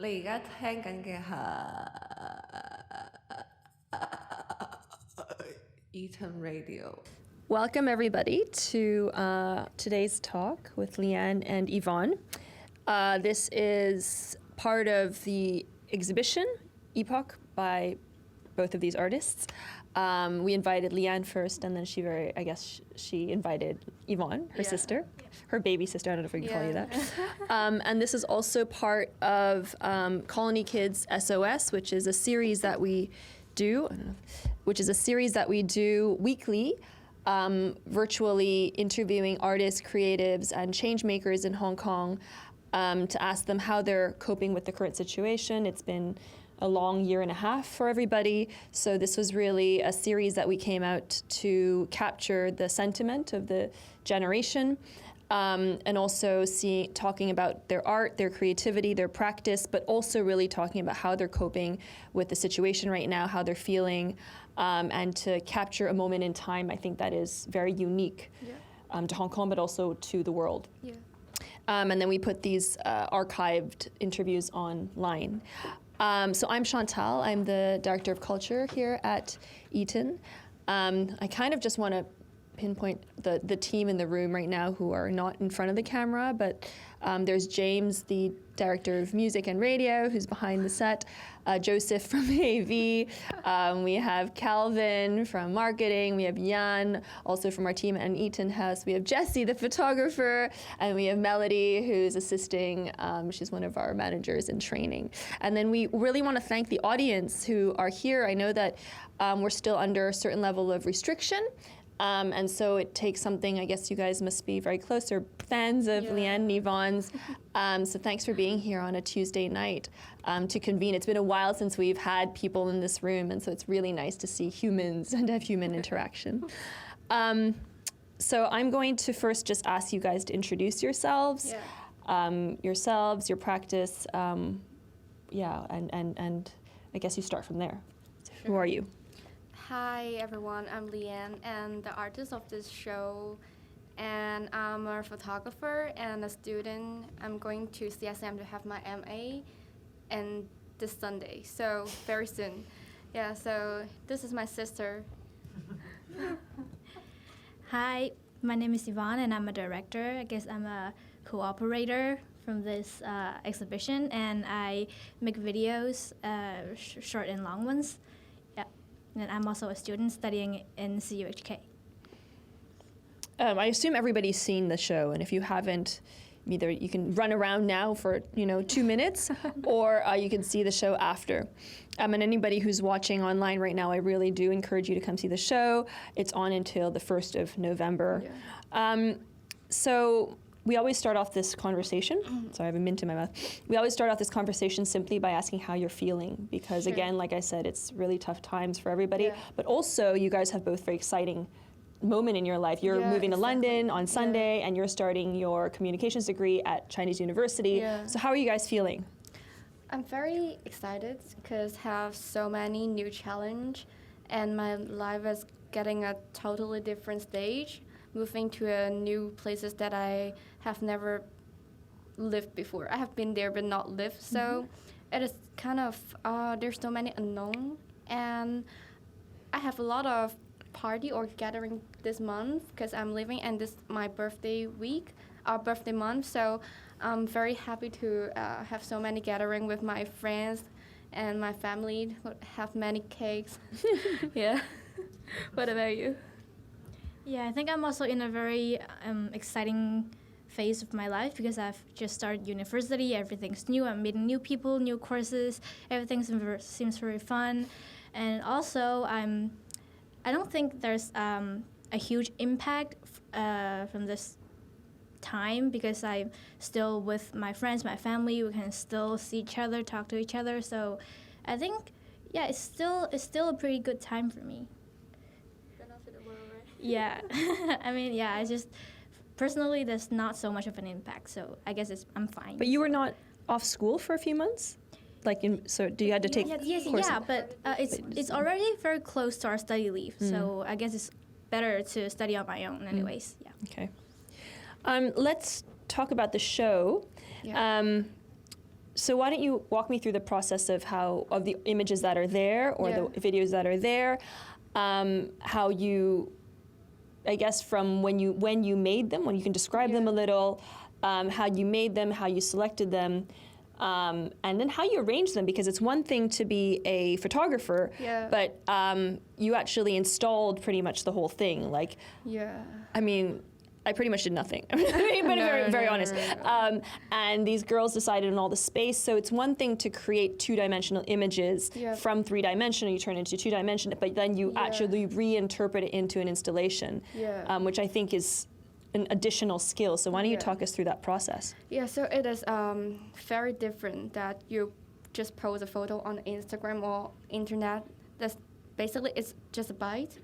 你而家聽緊嘅係 Eaton Radio. Welcome everybody to today's talk with Leanne and Yvonne. This is part of the exhibition, Epoch, by both of these artists. We invited Leanne first, and then she invited Yvonne, her sister, her baby sister, I don't know if we can call you that. And this is also part of Colony Kids SOS, which is a series that we do, weekly, virtually interviewing artists, creatives, and change makers in Hong Kong to ask them how they're coping with the current situation. It's been a long year and a half for everybody. So this was really a series that we came out to capture the sentiment of the generation, and also talking about their art, their creativity, their practice, but also really talking about how they're coping with the situation right now, how they're feeling, and to capture a moment in time, I think that is very unique to Hong Kong, but also to the world. Yeah. And then we put these archived interviews online. So I'm Chantal. I'm the Director of Culture here at Eaton. I kind of just want to pinpoint the team in the room right now who are not in front of the camera, but there's James, the Director of Music and Radio, who's behind the set, Joseph from AV, we have Calvin from Marketing, we have Jan, also from our team at Eaton House, we have Jessie, the photographer, and we have Melody, who's assisting, she's one of our managers in training. And then we really want to thank the audience who are here. I know that we're still under a certain level of restriction, and so it takes something, I guess you guys must be very close or fans of Leanne and Yvonne's. So thanks for being here on a Tuesday night to convene. It's been a while since we've had people in this room, and so it's really nice to see humans and have human interaction. So I'm going to first just ask you guys to introduce yourselves, your practice, and I guess you start from there. So who are you? Hi everyone, I'm Leanne and the artist of this show, and I'm a photographer and a student. I'm going to CSM to have my MA and this Sunday, so very soon. Yeah, so this is my sister. Hi, my name is Yvonne and I'm a director. I guess I'm a cooperator from this exhibition, and I make videos, short and long ones. And I'm also a student studying in CUHK. I assume everybody's seen the show, and if you haven't, either you can run around now for 2 minutes, or you can see the show after. And anybody who's watching online right now, I really do encourage you to come see the show. It's on until the 1st of November. Yeah. So we always start off this conversation, sorry, I have a mint in my mouth. We always start off this conversation simply by asking how you're feeling, because again, like I said, it's really tough times for everybody, but also you guys have both very exciting moment in your life. You're moving to London on Sunday, and you're starting your communications degree at Chinese University. So how are you guys feeling? I'm very excited because I have so many new challenges, and my life is getting a totally different stage, moving to new places that I have never lived before. I have been there but not lived, so it is kind of, there's so many unknown, and I have a lot of party or gathering this month because I'm living, and this my birthday week, our birthday month, so I'm very happy to have so many gathering with my friends and my family, have many cakes. Yeah. What about you? Yeah, I think I'm also in a very exciting phase of my life because I've just started university. Everything's new. I'm meeting new people, new courses. Everything seems very fun. And also, I don't think there's a huge impact from this time because I'm still with my friends, my family. We can still see each other, talk to each other. So I think, it's still a pretty good time for me. Yeah, I just, personally, there's not so much of an impact, so I guess I'm fine. But you were not off school for a few months? So do you had to take courses? Yeah, but it's already very close to our study leave, so I guess it's better to study on my own anyways, Okay. Let's talk about the show. So why don't you walk me through the process of the images that are there or the videos that are there, how you, I guess from when you made them, when you can describe them a little, how you made them, how you selected them, and then how you arrange them, because it's one thing to be a photographer, but you actually installed pretty much the whole thing. Like, I mean, I pretty much did nothing. But very honest. And these girls decided on all the space. So it's one thing to create two-dimensional images from three-dimensional, you turn it into two-dimensional, but then you actually reinterpret it into an installation, which I think is an additional skill. So why don't you talk us through that process? Yeah, so it is very different that you just post a photo on Instagram or internet. That's basically, it's just a bite.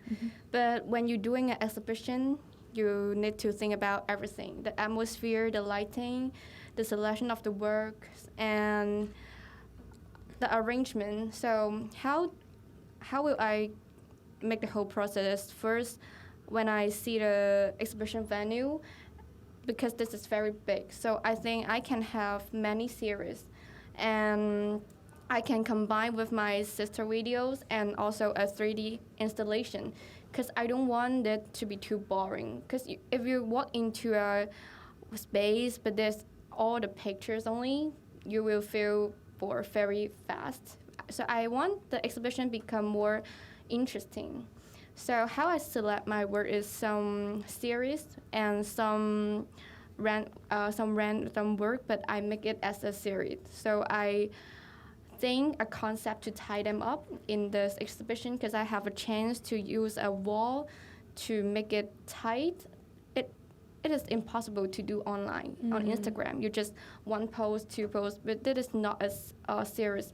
But when you're doing an exhibition, you need to think about everything: the atmosphere, the lighting, the selection of the works, and the arrangement. So how will I make the whole process? First, when I see the exhibition venue, because this is very big, so I think I can have many series, and I can combine with my sister videos and also a 3D installation, because I don't want it to be too boring. Because if you walk into a space but there's all the pictures only, you will feel bored very fast. So I want the exhibition become more interesting. So how I select my work is some series and some random work, but I make it as a series. So I think a concept to tie them up in this exhibition, because I have a chance to use a wall to make it tight. It is impossible to do online on Instagram. You just one post, two posts, but that is not as serious.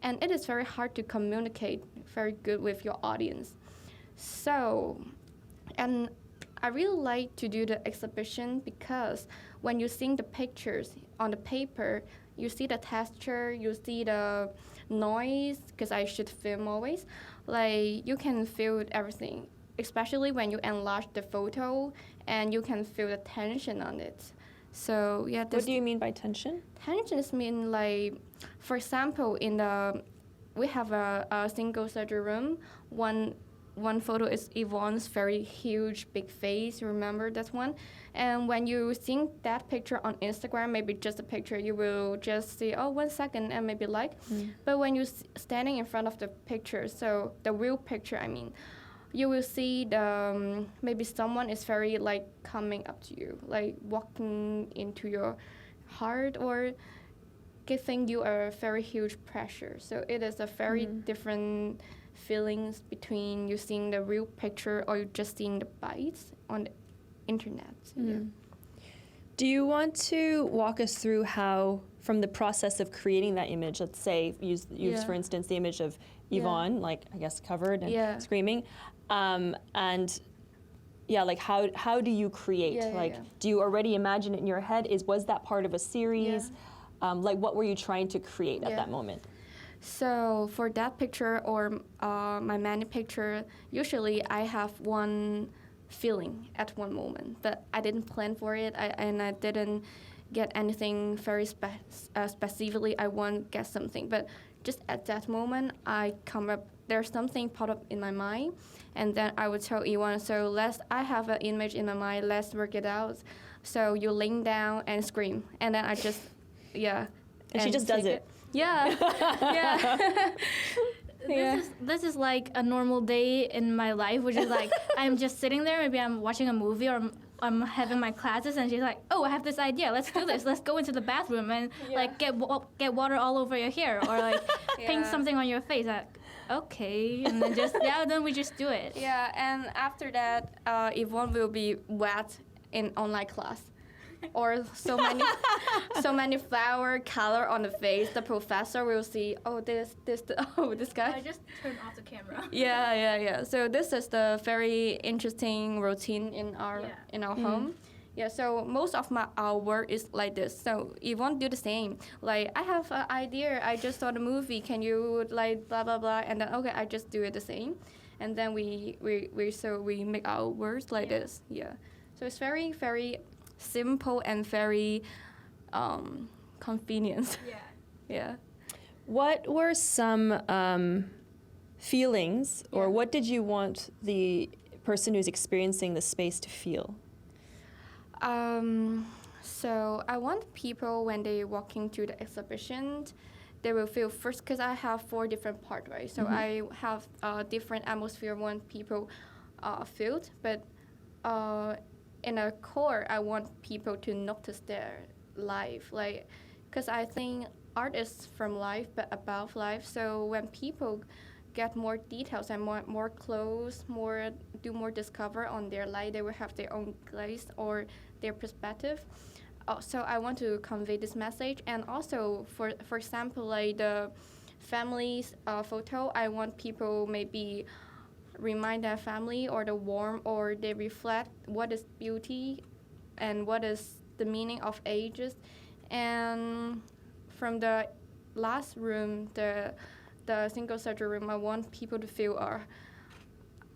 And it is very hard to communicate very good with your audience. So, and I really like to do the exhibition because when you see the pictures on the paper, you see the texture, you see the noise, because I should film always. Like, you can feel everything, especially when you enlarge the photo, and you can feel the tension on it. So, yeah. What do you mean by tension? Tension is mean, like, for example, we have a single surgery room. One photo is Yvonne's very huge, big face. You remember that one? And when you see that picture on Instagram, maybe just a picture, you will just see, 1 second, and maybe like. But when you're standing in front of the picture, so the real picture, I mean, you will see maybe someone is very, like, coming up to you, like walking into your heart or giving you a very huge pressure. So it is a very different feelings between you seeing the real picture or you just seeing the bites on the internet. Do you want to walk us through how, from the process of creating that image, let's say use for instance the image of Yvonne, like, I guess, covered and screaming, and like how do you create? Do you already imagine it in your head? Was that part of a series? Like, what were you trying to create at that moment? So for that picture or my many picture, usually I have one feeling at one moment that I didn't plan for it, and I didn't get anything very specifically. I want to get something, but just at that moment I come up. There's something pop up in my mind, and then I would tell Yvonne, so I have an image in my mind. Let's work it out. So you lean down and scream, and then I just and she just does it. Yeah. This is like a normal day in my life, which is like I'm just sitting there. Maybe I'm watching a movie or I'm having my classes, and she's like, "Oh, I have this idea. Let's do this. Let's go into the bathroom and like get water all over your hair, or like paint something on your face." Like, okay, and then then we just do it. Yeah, and after that, Yvonne will be wet in online class. Or so many flower color on the face. The professor will see, this guy. I just turned off the camera. Yeah. So this is the very interesting routine in our home. Yeah. So most of our work is like this. So Yvonne do the same. Like, I have an idea. I just saw the movie. Can you like blah blah blah? And then I just do it the same. And then we make our words like this. Yeah. So it's very very simple and very convenience. Yeah. Yeah. What were some feelings, or what did you want the person who's experiencing the space to feel? So I want people, when they walk into the exhibition, they will feel first, because I have 4 different parts, right? So I have different atmosphere when people feel, but in a core, I want people to notice their life, like, because I think art is from life, but above life. So when people get more details and more close, do more discover on their life, they will have their own glaze or their perspective. So I want to convey this message, and also for example, like the family's photo, I want people maybe remind their family or the warmth, or they reflect what is beauty and what is the meaning of ages. And from the last room, the single surgery room, I want people to feel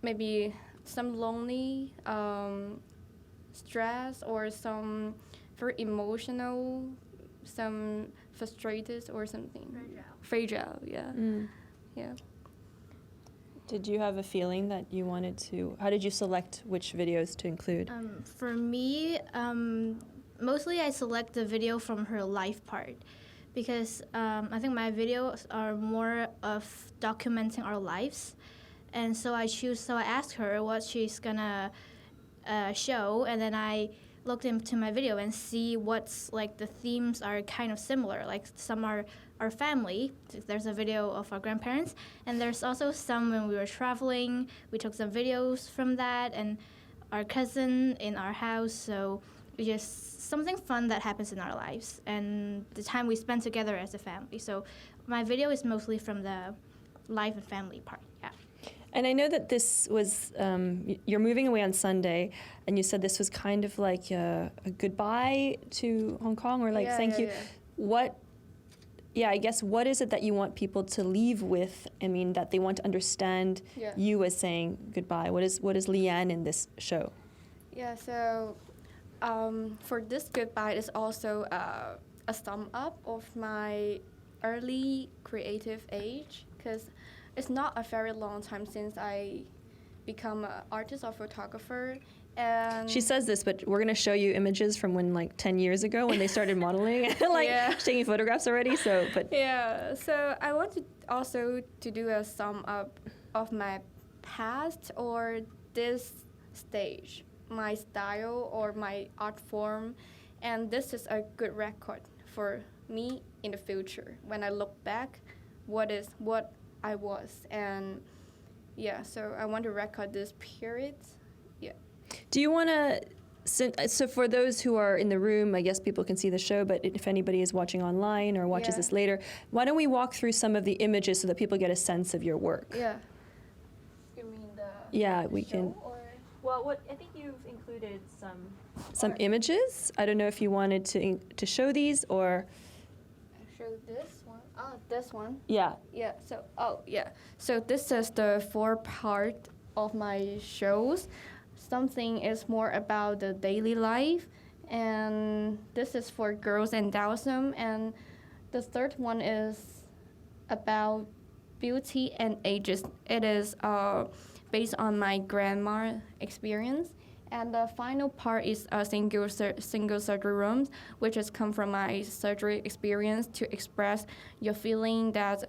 maybe some lonely, stress, or some very emotional, some frustrated or something. Fragile, yeah. Yeah. Did you have a feeling that you wanted to, how did you select which videos to include? For me, mostly I select the video from her life part, because I think my videos are more of documenting our lives. And so I asked her what she's gonna show, and then I looked into my video and see what's like the themes are kind of similar. Like some are our family. There's a video of our grandparents, and there's also some when we were traveling. We took some videos from that, and our cousin in our house. So it's just something fun that happens in our lives and the time we spend together as a family. So my video is mostly from the life and family part. Yeah. And I know that this was, you're moving away on Sunday, and you said this was kind of like a goodbye to Hong Kong, or like thank you. Yeah. I guess what is it that you want people to leave with? I mean, that they want to understand you as saying goodbye. What is Leanne in this show? Yeah, so for this goodbye is also a sum up of my early creative age, because it's not a very long time since I become an artist or photographer. And She says this, but we're going to show you images from when, like, 10 years ago when they started modeling, taking photographs already. So, but yeah, so I want to also to do a sum up of my past or this stage, my style or my art form, and this is a good record for me in the future when I look back, what I was. And yeah, so I want to record this period. Yeah. do you want to, so for those who are in the room, I guess people can see the show, but if anybody is watching online or watches this later, why don't we walk through some of the images so that people get a sense of your work? Yeah. You mean the Yeah, we can. or Well, I think you've included some images. I don't know if you wanted to show these or. show this one? This one. Yeah. Yeah. So this is the 4 part of my shows. Something is more about the daily life, and this is for girls and Taoism, and the third one is about beauty and ages. It is based on my grandma experience. And the final part is a single surgery room, which has come from my surgery experience to express your feeling that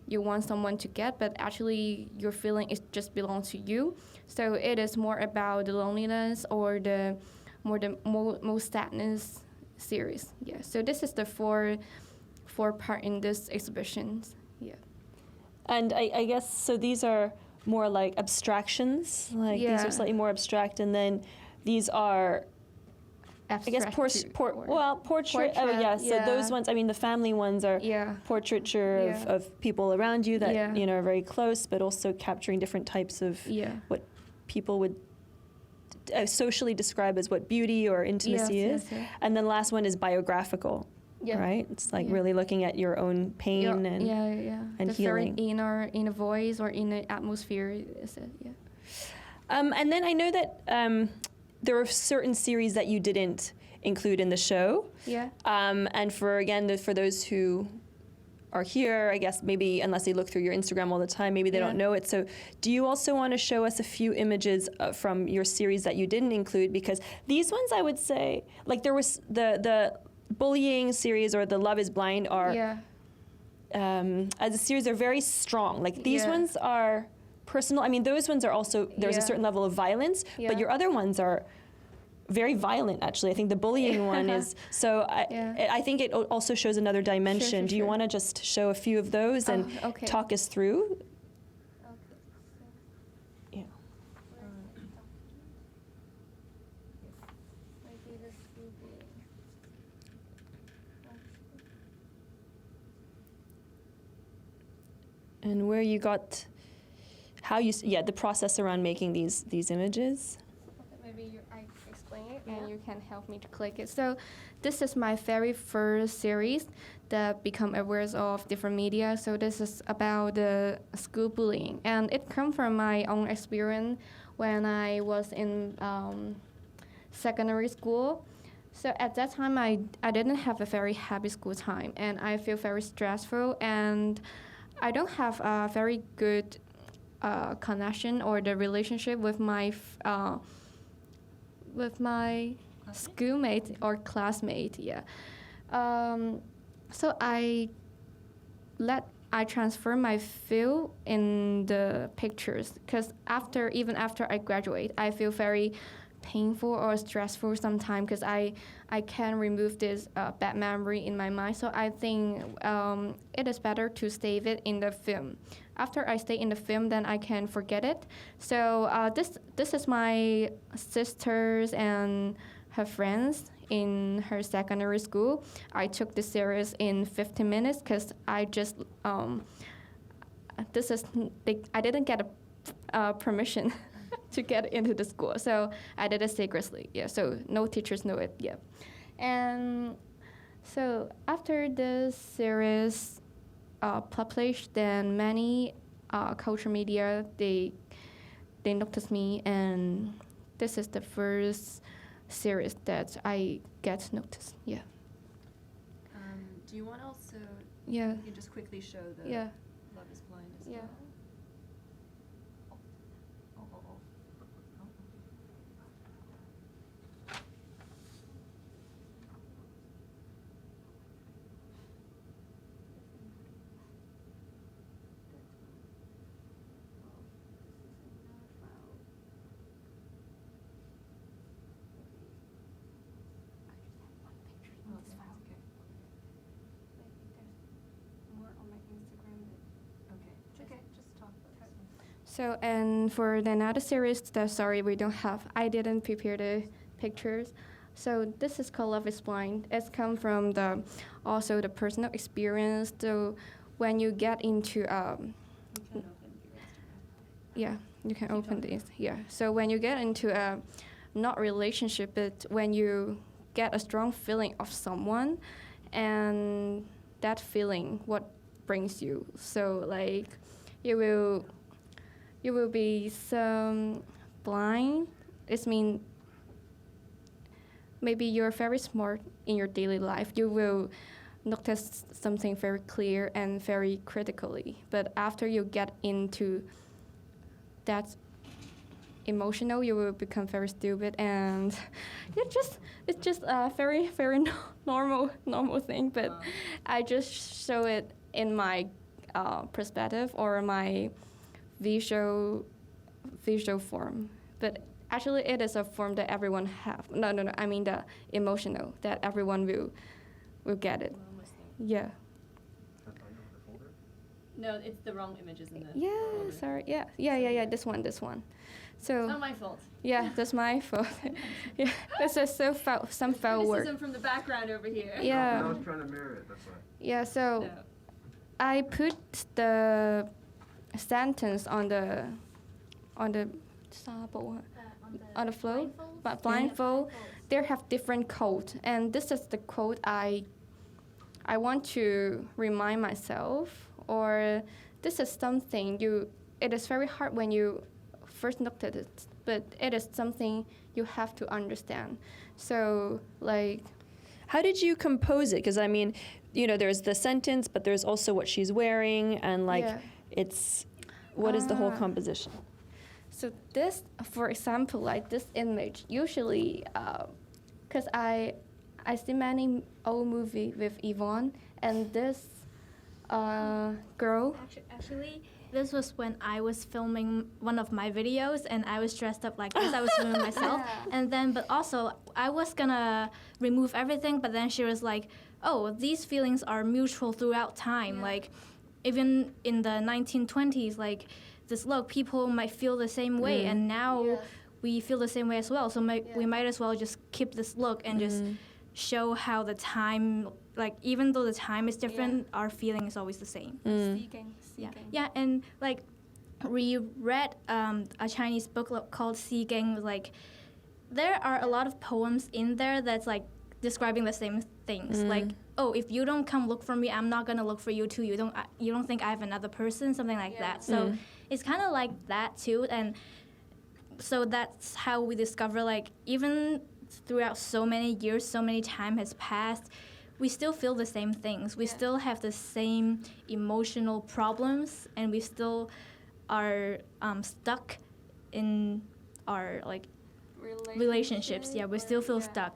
you want someone to get, but actually your feeling is just belongs to you. So it is more about the loneliness or the most sadness series. Yeah. So this is the four part in this exhibition. Yeah. And I guess so. These are more like abstractions. Like these are slightly more abstract, and then these are. Abstract I guess portrait. Oh yes. Yeah. So those ones. I mean, the family ones are portraiture of people around you that are very close, but also capturing different types of what people would socially describe as what beauty or intimacy is. Yes. And then last one is biographical. Yeah. Right? It's like really looking at your own pain and the healing. Very inner voice or inner atmosphere is it, and then I know that there were certain series that you didn't include in the show. Yeah. And for those who are here, I guess maybe unless they look through your Instagram all the time, maybe they don't know it. So do you also want to show us a few images from your series that you didn't include? Because these ones, I would say, like there was the bullying series or the Love is Blind are, as a series, they're very strong. Like these ones are personal. I mean, those ones are also, there's a certain level of violence, but your other ones are very violent, actually. I think the bullying one is, so I think it also shows another dimension. Sure. Do you want to just show a few of those and talk us through? Yeah. And where you got, how you, the process around making these images. Maybe I explain it and you can help me to click it. So this is my very first series that become aware of different media. So this is about the school bullying, and it comes from my own experience when I was in secondary school. So at that time, I didn't have a very happy school time, and I feel very stressful, and I don't have a very good connection or the relationship with my schoolmate or classmate. So I transfer my feel in the pictures, because even after I graduate, I feel very painful or stressful sometimes, because I can't remove this bad memory in my mind. So I think it is better to save it in the film. After I stay in the film, then I can forget it. So this is my sisters and her friends in her secondary school. I took this series in 15 minutes because I just I didn't get a permission to get into the school, so I did it secretly. So no teachers know it yet. And so after this series published, then many culture media they noticed me, and this is the first series that I get noticed. Do you want to also? You can just quickly show the Love is Blind as well. So, and for the another series, we don't have. I didn't prepare the pictures. So this is called Love is Blind. It's come from also the personal experience. So when you get into you can open this. So when you get into a not relationship, but when you get a strong feeling of someone, and that feeling what brings you. So like you will be some blind. It means maybe you're very smart in your daily life. You will notice something very clear and very critically. But after you get into that emotional, you will become very stupid, and it's just a very normal thing. But I just show it in my perspective or my visual form, but actually it is a form that everyone have. No, I mean the emotional that everyone will get it. Yeah. No, it's the wrong images in the. Yeah, sorry. Yeah. This one. So. It's not my fault. Yeah, that's my fault. Yeah, this is some foul word. Criticism from the background over here. Yeah. I was trying to mirror it. That's why. Yeah. So. No. I put the sentence on the flow, but blindfold. They have different code, and this is the code I want to remind myself, or this is something it is very hard when you first look at it, but it is something you have to understand. So like, how did you compose it? Because I mean, you know, there's the sentence, but there's also what she's wearing, and like, Yeah. it's what is the whole composition? So this, for example, like this image, usually, because I see many old movie with Yvonne, and this girl. Actually, this was when I was filming one of my videos, and I was dressed up like this. I was filming myself, and then, but also, I was gonna remove everything, but then she was like, "Oh, these feelings are mutual throughout time. Like, even in the 1920s, like this look, people might feel the same way, and now we feel the same way as well. So we might as well just keep this look and just show how the time, like even though the time is different, our feeling is always the same." Seeking. Yeah, and like we read a Chinese book called Seeking. Like there are a lot of poems in there that's like describing the same things. Like, oh, if you don't come look for me, I'm not gonna look for you too. You don't think I have another person, something like that. So it's kind of like that too, and so that's how we discover, like, even throughout so many years, so many time has passed, we still feel the same things. We still have the same emotional problems, and we still are stuck in our like relationships. Yeah, we still feel stuck.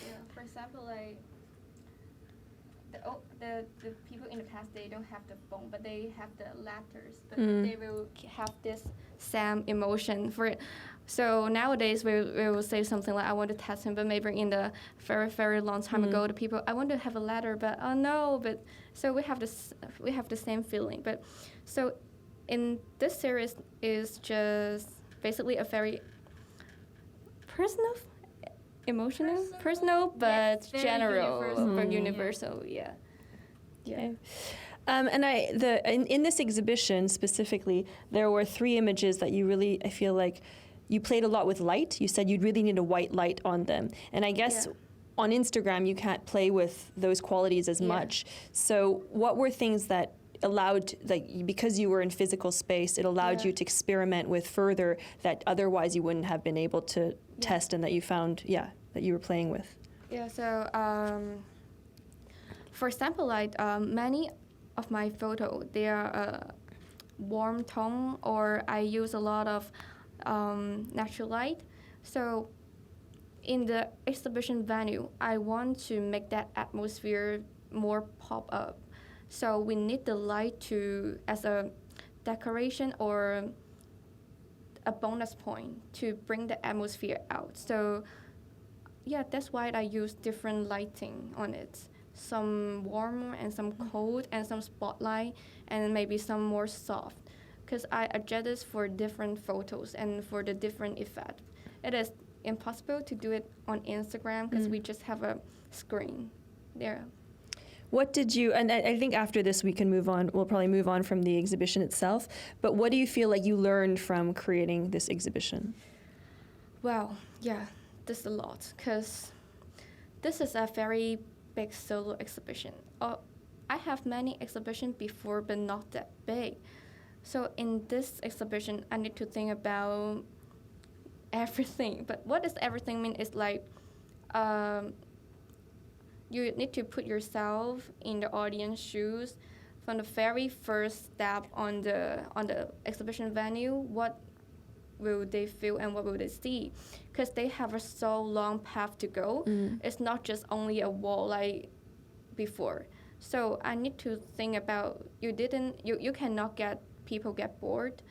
Yeah. For example, like the people in the past, they don't have the phone, but they have the letters. But they will have this same emotion for it. So nowadays we will say something like, "I want to text him," but maybe in the very very long time ago, the people, "I want to have a letter," but oh no, but so we have the same feeling. But so in this series is just basically a very personal, emotional, personal, but very general, universal. but universal. Yeah. Okay. And in this exhibition specifically, there were 3 images that you really, I feel like, you played a lot with light. You said you'd really need a white light on them. And I guess on Instagram, you can't play with those qualities as much. So what were things that allowed, like, because you were in physical space, it allowed you to experiment with further that otherwise you wouldn't have been able to test, and that you found, that you were playing with? Yeah, so for example, like many of my photo, they are warm tone, or I use a lot of natural light. So in the exhibition venue, I want to make that atmosphere more pop up. So we need the light to as a decoration or a bonus point to bring the atmosphere out. So yeah, that's why I use different lighting on it. Some warm and some cold and some spotlight and maybe some more soft. Because I adjust this for different photos and for the different effect. It is impossible to do it on Instagram because we just have a screen there. What did you, and I think after this we can move on, we'll probably move on from the exhibition itself, but what do you feel like you learned from creating this exhibition? Well, yeah, there's a lot, because this is a very big solo exhibition. I have many exhibitions before, but not that big. So in this exhibition, I need to think about everything. But what does everything mean? It's like you need to put yourself in the audience shoes from the very first step on the exhibition venue. What will they feel and what will they see? Because they have a so long path to go. It's not just only a wall like before. So I need to think about you cannot people get bored,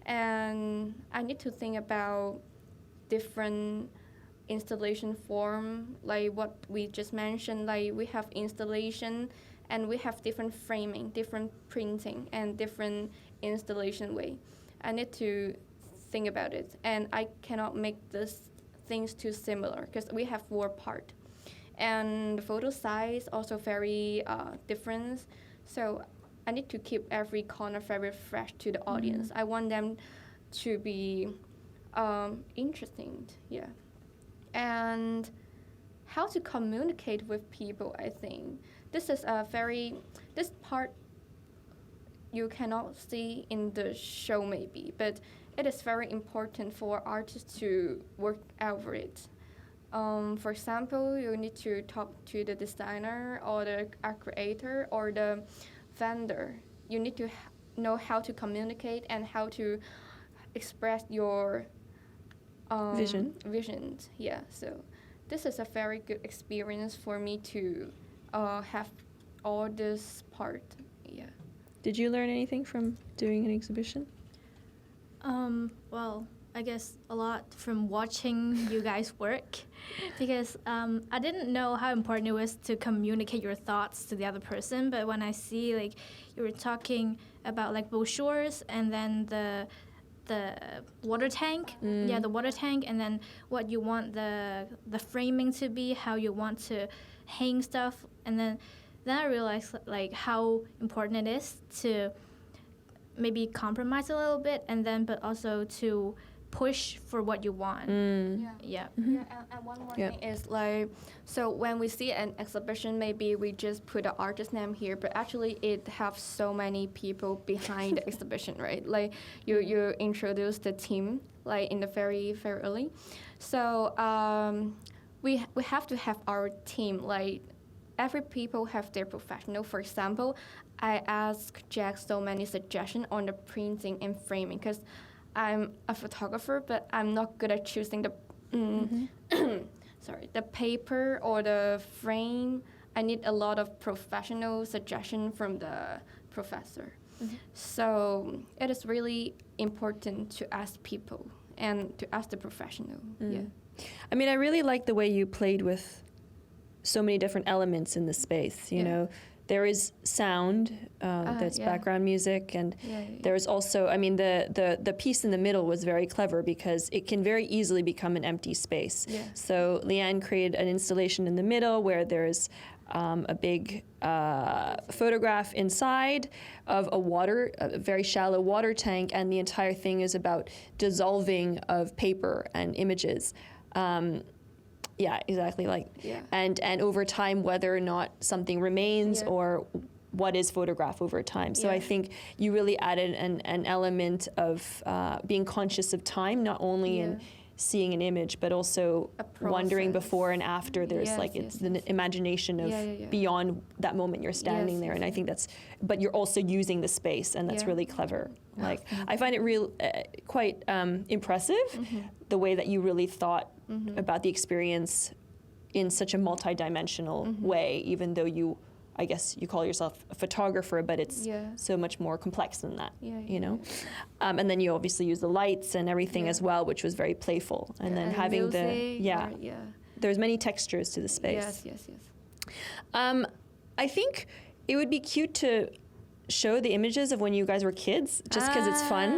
and I need to think about different installation form, like what we just mentioned. Like we have installation, and we have different framing, different printing, and different installation way. I need to think about it, and I cannot make these things too similar because we have 4 parts, and the photo size also very different. So I need to keep every corner very fresh to the audience. I want them to be interesting, and how to communicate with people. I think this is this part you cannot see in the show maybe, but it is very important for artists to work over it. For example, you need to talk to the designer or the art creator or the vendor. You need to know how to communicate and how to express your visions. Yeah, so this is a very good experience for me to have all this part. Yeah. Did you learn anything from doing an exhibition? Well, I guess a lot from watching you guys work, because I didn't know how important it was to communicate your thoughts to the other person. But when I see like you were talking about like brochures and then the water tank, the water tank, and then what you want the framing to be, how you want to hang stuff, and then I realized like how important it is to maybe compromise a little bit, and then but also to push for what you want. Yeah, and one more thing is like, so when we see an exhibition, maybe we just put the artist name here, but actually it have so many people behind the exhibition, right? Like you introduce the team like in the very early, so we have to have our team. Like every people have their professional. For example, I asked Jack so many suggestions on the printing and framing because I'm a photographer, but I'm not good at choosing the the paper or the frame. I need a lot of professional suggestion from the professor. So it is really important to ask people and to ask the professional. Yeah. I mean, I really like the way you played with so many different elements in the space. You know, there is sound that's background music, and there's also, I mean, the piece in the middle was very clever because it can very easily become an empty space. So Leanne created an installation in the middle where there's a big photograph inside of a very shallow water tank, and the entire thing is about dissolving of paper and images. Yeah, exactly. And over time, whether or not something remains or what is photographed over time. So I think you really added an element of being conscious of time, not only in seeing an image, but also wondering before and after. There's it's the imagination of beyond that moment you're standing there. And I think but you're also using the space, and that's really clever. Like, I find it quite impressive, the way that you really thought about the experience in such a multi-dimensional way, even though I guess you call yourself a photographer, but it's so much more complex than that, you know? And then you obviously use the lights and everything as well, which was very playful. And then having there's many textures to the space. Yes. I think it would be cute to show the images of when you guys were kids, just because it's fun.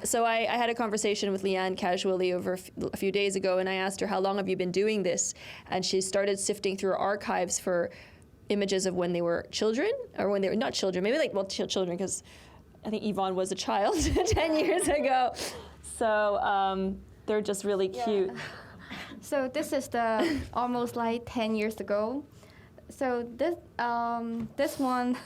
So I had a conversation with Leanne casually over a few days ago, and I asked her, how long have you been doing this? And she started sifting through her archives for images of when they were children, or when they were not children, maybe children, because I think Yvonne was a child 10 years ago. So they're just really cute. So this is the almost like 10 years ago. So this one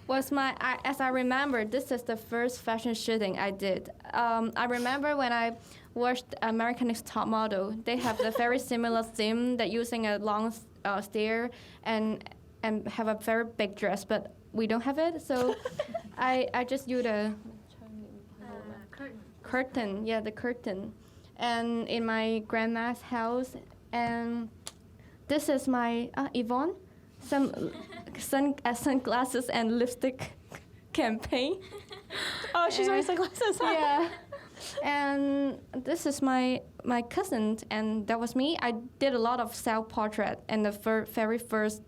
was as I remember, this is the first fashion shooting I did. I remember when I watched American Next Top Model, they have the very similar theme, that using a long stair and have a very big dress, but we don't have it. So I just used a curtain, the curtain, and in my grandma's house. And this is my Yvonne, some sunglasses and lipstick campaign. Oh, she's wearing sunglasses. Huh? Yeah. And this is my cousin, and that was me. I did a lot of self-portrait in the very first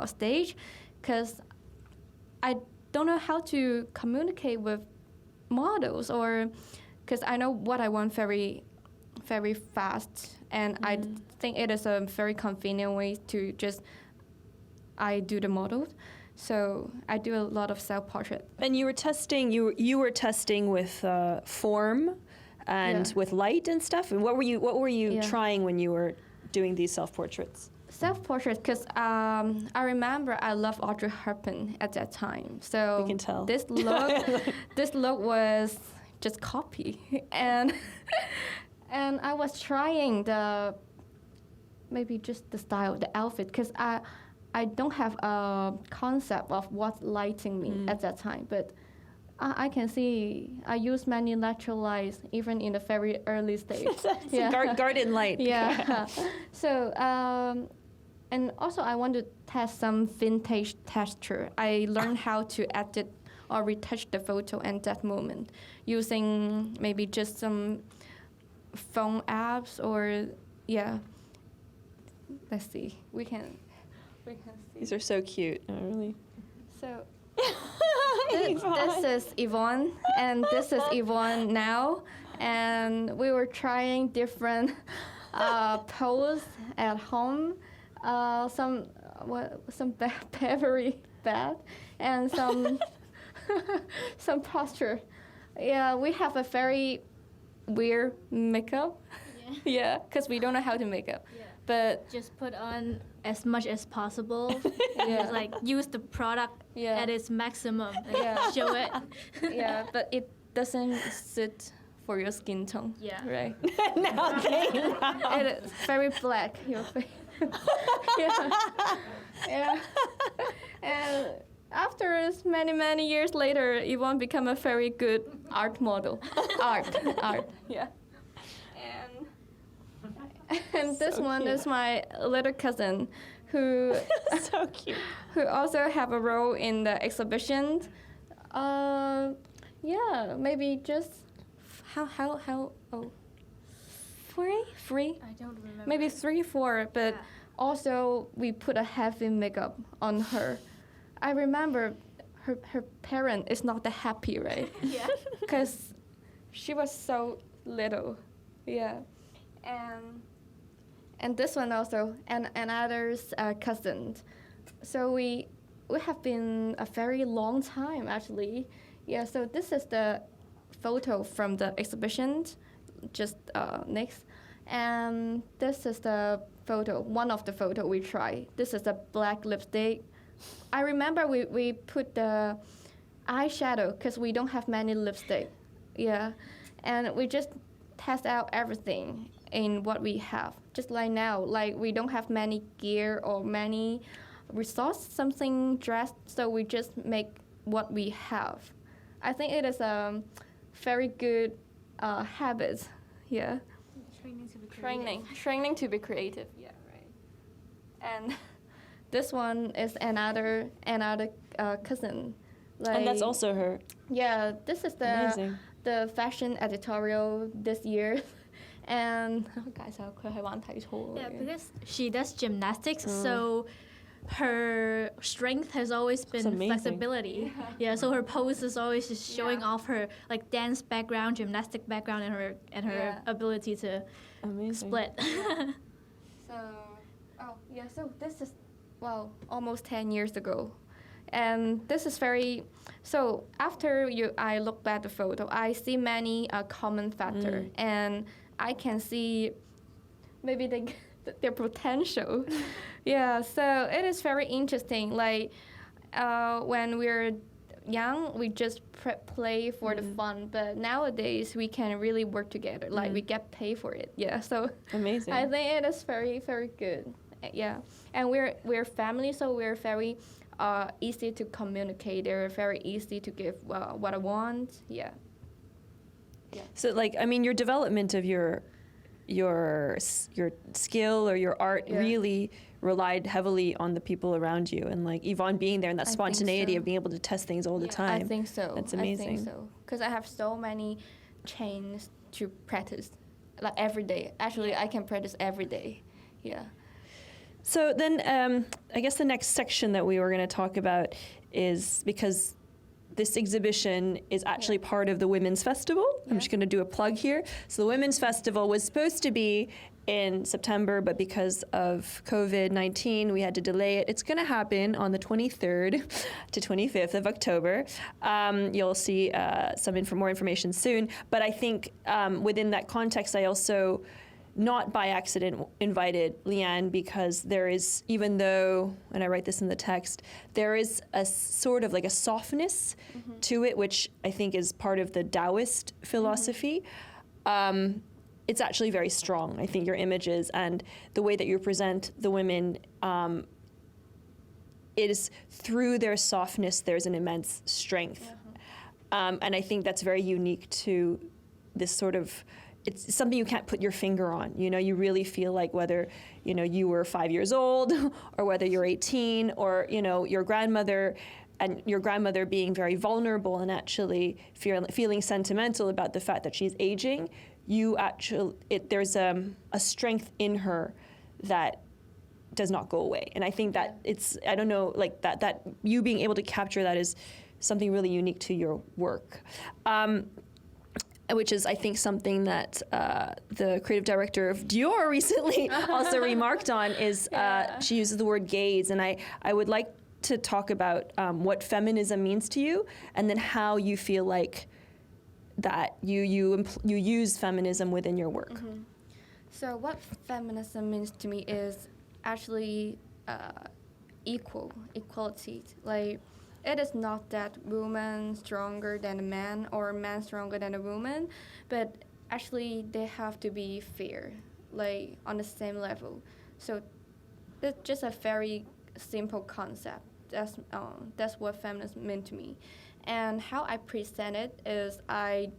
stage, because I don't know how to communicate with models, or because I know what I want very, very fast, and I think it is a very convenient way to just I do the models. So I do a lot of self-portrait. And you were testing. You were testing with form and with light and stuff. And what were you trying when you were doing these self-portraits? Self-portrait, because I remember I loved Audrey Hepburn at that time. So we can tell. This look was just copy. And and I was trying maybe just the style, the outfit, because I don't have a concept of what's lighting me at that time. But I can see I use many natural lights even in the very early stage. Garden light. Yeah. So, and also I want to test some vintage texture. I learned how to edit or retouch the photo at that moment using maybe just some phone apps or, yeah. Let's see. We can see. These are so cute. Oh, really. So this is Yvonne, and this is Yvonne now. And we were trying different pose at home. Some very bad, and some some posture. Yeah, we have a very weird makeup. Yeah, because we don't know how to make up. Yeah. But Just put on as much as possible. Yeah. Just, like use the product Yeah. at its maximum. Like, Yeah. show it. yeah, but it doesn't suit for your skin tone. Yeah. Right. Now It is very black, your face. Yeah. Yeah. And after many years later, Yvonne become a very good art model. Art. Yeah. And this So one cute. is my little cousin, who so cute. who also have a role in the exhibition. Yeah, maybe just how oh, three, I don't remember. maybe 3, 4, but Yeah. also we put a heavy makeup on her. I remember her parent is not that happy, right? Yeah. Because she was so little. Yeah. And this one also, and another's cousin. So we have been a very long time, actually. Yeah, so this is the photo from the exhibition, just next. And this is the photo, one of the photo we tried. This is the black lipstick. I remember we put the eyeshadow because we don't have many lipstick. Yeah, and we just test out everything in what we have. Just like now, like we don't have many gear or many resource, something dressed, so we just make what we have. I think it is a very good habit. Yeah. Training to be creative. Training to be creative. Yeah, right. And this one is another cousin. Like, And that's also her. Yeah, this is Amazing. the fashion editorial this year. And Yeah, because she does gymnastics, so her strength has always been amazing. flexibility. Yeah, so her pose is always just showing off her like dance background, gymnastic background, and her Yeah. ability to Amazing. split. So this is, almost 10 years ago. And this is very, so after I look back at the photo, I see many common factor, and I can see maybe their potential. Yeah, so it is very interesting. Like when we're young, we just play for the fun, but nowadays we can really work together. Like we get paid for it. Yeah, so Amazing. I think it is very, very good. Yeah, and we're family, so we're very easy to communicate. They're very easy to give what I want. Yeah. So, like, I mean, your development of your skill or your art really relied heavily on the people around you, and like Yvonne being there and that I think spontaneity so. of being able to test things all the time. I think so. That's I amazing. think so. Because I have so many chains to practice, like every day. Actually, I can practice every day. Yeah. So then, I guess the next section that we were going to talk about is because this exhibition is actually part of the Women's Festival. I'm just going to do a plug here. So the Women's Festival was supposed to be in September, but because of COVID-19, we had to delay it. It's going to happen on the 23rd to 25th of October. You'll see more information soon. But I think within that context, I also not by accident invited Leanne because there is, even though, and I write this in the text, there is a sort of like a softness to it, which I think is part of the Taoist philosophy. It's actually very strong. I think your images and the way that you present the women, it is through their softness, there's an immense strength. And I think that's very unique to this sort of, it's something you can't put your finger on. You know, you really feel like whether, you know, you were 5 years old or whether you're 18 or, you know, your grandmother, and your grandmother being very vulnerable and actually feeling sentimental about the fact that she's aging, you actually, there's a strength in her that does not go away. And I think that it's, I don't know, like that you being able to capture that is something really unique to your work. Which is, I think, something that the creative director of Dior recently also remarked on is she uses the word gaze. And I would like to talk about what feminism means to you and then how you feel like that you use feminism within your work. So what feminism means to me is actually equality. Like, it is not that woman stronger than a man or a man stronger than a woman, but actually they have to be fair, like on the same level. So it's just a very simple concept. That's what feminism meant to me. And how I present it is I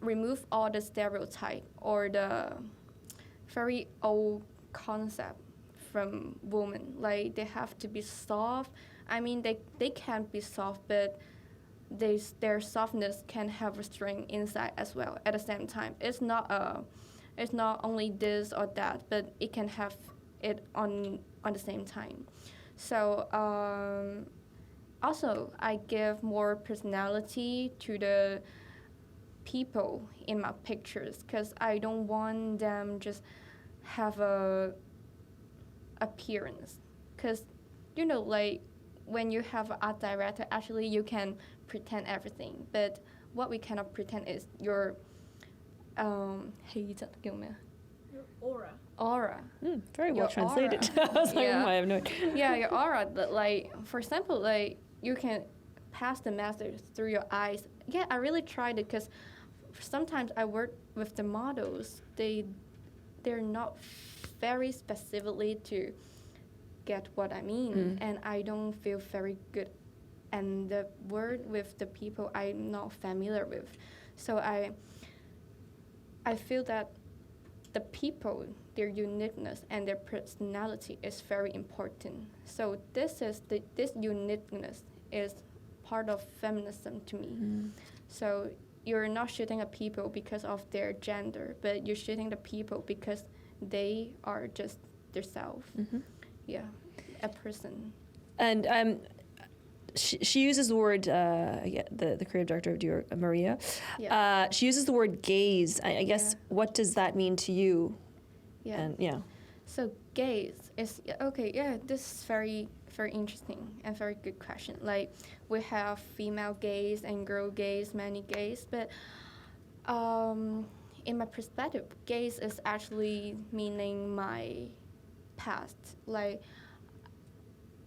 remove all the stereotype or the very old concept from women. Like, they have to be soft. I mean, they can be soft, but their softness can have a strength inside as well at the same time. It's not only this or that, but it can have it on the same time. So also, I give more personality to the people in my pictures because I don't want them just have a appearance. Because, you know, like, when you have an art director, actually you can pretend everything. But what we cannot pretend is your Aura. Aura. Very well Your translated. aura. I was like, Yeah. I have no idea. Yeah, your aura. Like, for example, like, you can pass the message through your eyes. Yeah, I really tried it because sometimes I work with the models. They're not very specifically to get what I mean, and I don't feel very good. And the word with the people I'm not familiar with. So I feel that the people, their uniqueness and their personality is very important. So this uniqueness is part of feminism to me. So you're not shooting at people because of their gender, but you're shooting the people because they are just themselves. Yeah, a person. And she uses the word, the creative director of Dior, Maria. Yeah. She uses the word gaze. I guess, what does that mean to you? Yeah. And So gaze is, okay, yeah, this is very, very interesting and very good question. Like, we have female gaze and girl gaze, many gaze, but in my perspective, gaze is actually meaning my past. Like,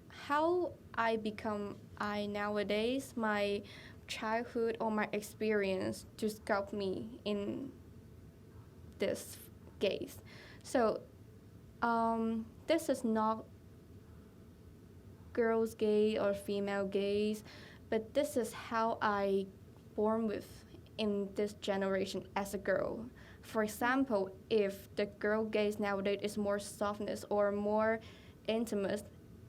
how I become I nowadays, my childhood or my experience to sculpt me in this gaze. So this is not girls' gaze or female gaze, but this is how I born with in this generation as a girl. For example, if the girl gaze nowadays is more softness or more intimate,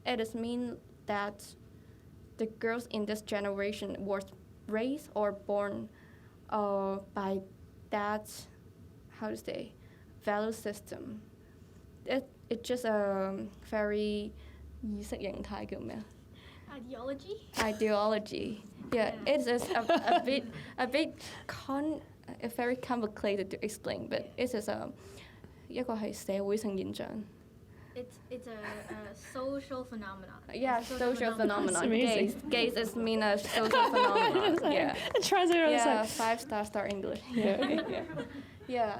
it is mean that the girls in this generation was raised or born by that, how to say, value system. It's just a very ideology. Yeah, it is a bit very complicated to explain, but it is一個係社會性現象。It's a social phenomenon. Yeah, social phenomenon. That's amazing. Gaze is mean a social phenomenon. Yeah. Translate on the Yeah, side. 5-star English. Yeah. Yeah.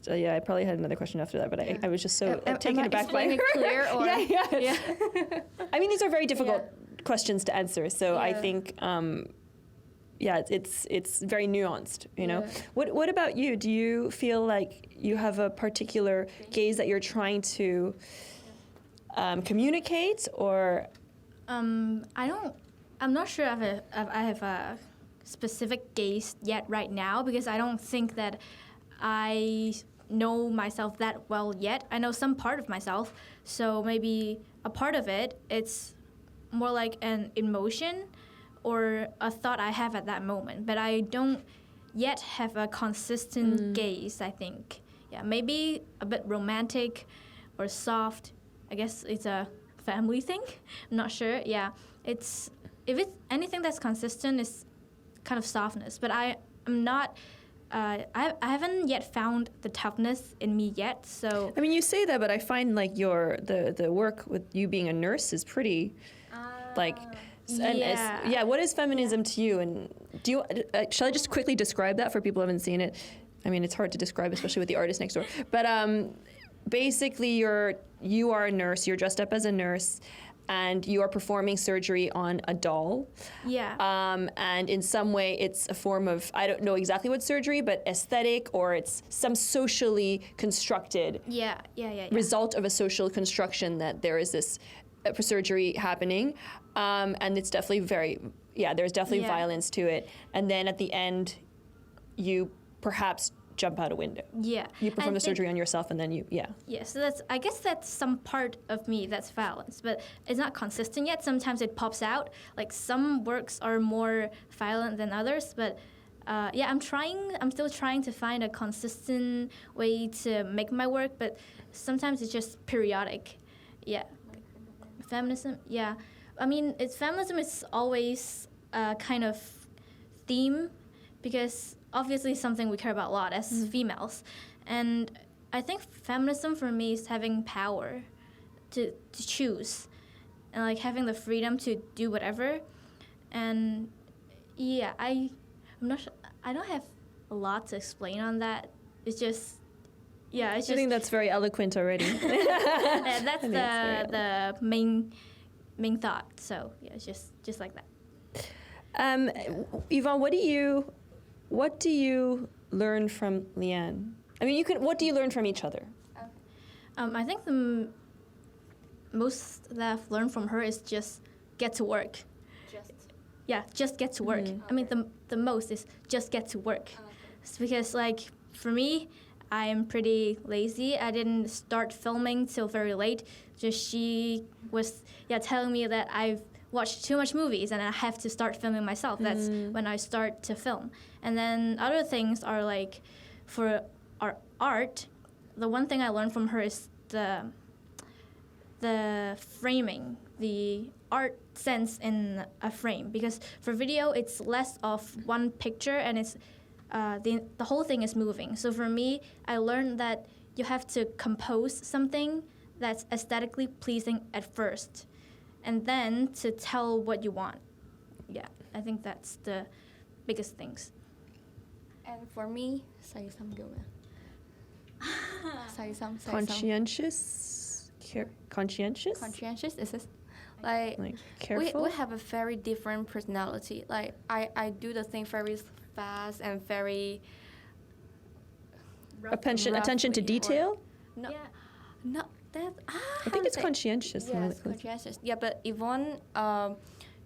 So yeah, I probably had another question after that, but I was just so taken aback by it clear or yeah. I mean, these are very difficult questions to answer, so I think it's very nuanced, you know. What about you? Do you feel like you have a particular gaze that you're trying to communicate, or I'm not sure if I have a specific gaze yet right now, because I don't think that I know myself that well yet. I know some part of myself, so maybe a part of it, it's more like an emotion or a thought I have at that moment, but I don't yet have a consistent gaze, I think. Yeah, maybe a bit romantic or soft. I guess it's a family thing. I'm not sure. Yeah, if it's anything that's consistent, it's kind of softness. But I'm not. I haven't yet found the toughness in me yet. So I mean, you say that, but I find like the work with you being a nurse is pretty, like. What is feminism to you? And do you shall I just quickly describe that for people who haven't seen it? I mean, it's hard to describe, especially with the artist next door. But basically, you are a nurse. You're dressed up as a nurse, and you are performing surgery on a doll. Yeah. And in some way, it's a form of, I don't know exactly what surgery, but aesthetic, or it's some socially constructed result of a social construction that there is this surgery happening. And it's definitely there's definitely violence to it. And then at the end, you perhaps jump out a window. Yeah. You perform the surgery on yourself, and then So I guess that's some part of me that's violence, but it's not consistent yet. Sometimes it pops out. Like some works are more violent than others, but I'm still trying to find a consistent way to make my work, but sometimes it's just periodic. Yeah. Feminism, yeah. I mean, feminism is always a kind of theme, because obviously something we care about a lot as females. And I think feminism for me is having power to choose, and like having the freedom to do whatever. And yeah, I'm not sure, I don't have a lot to explain on that. It's just I think that's very eloquent already. That's the main thought. So yeah, it's just like that. Yvonne, what do you learn from Leanne? I mean, what do you learn from each other? I think the most that I've learned from her is just get to work. Just get to work. I mean, the most is just get to work. It's because like for me, I am pretty lazy. I didn't start filming till very late. She was telling me that I've watched too much movies and I have to start filming myself. That's when I start to film. And then other things are like, for our art, the one thing I learned from her is the framing, the art sense in a frame. Because for video, it's less of one picture, and it's the whole thing is moving. So for me, I learned that you have to compose something that's aesthetically pleasing at first, and then to tell what you want. Yeah, I think that's the biggest things. And for me, say some good. Say some. Conscientious? Conscientious? Conscientious is this? Like careful? We have a very different personality. Like I do the thing very fast and very attention to detail? No, that I think it's conscientious. Yes, conscientious. Yeah, but Yvonne,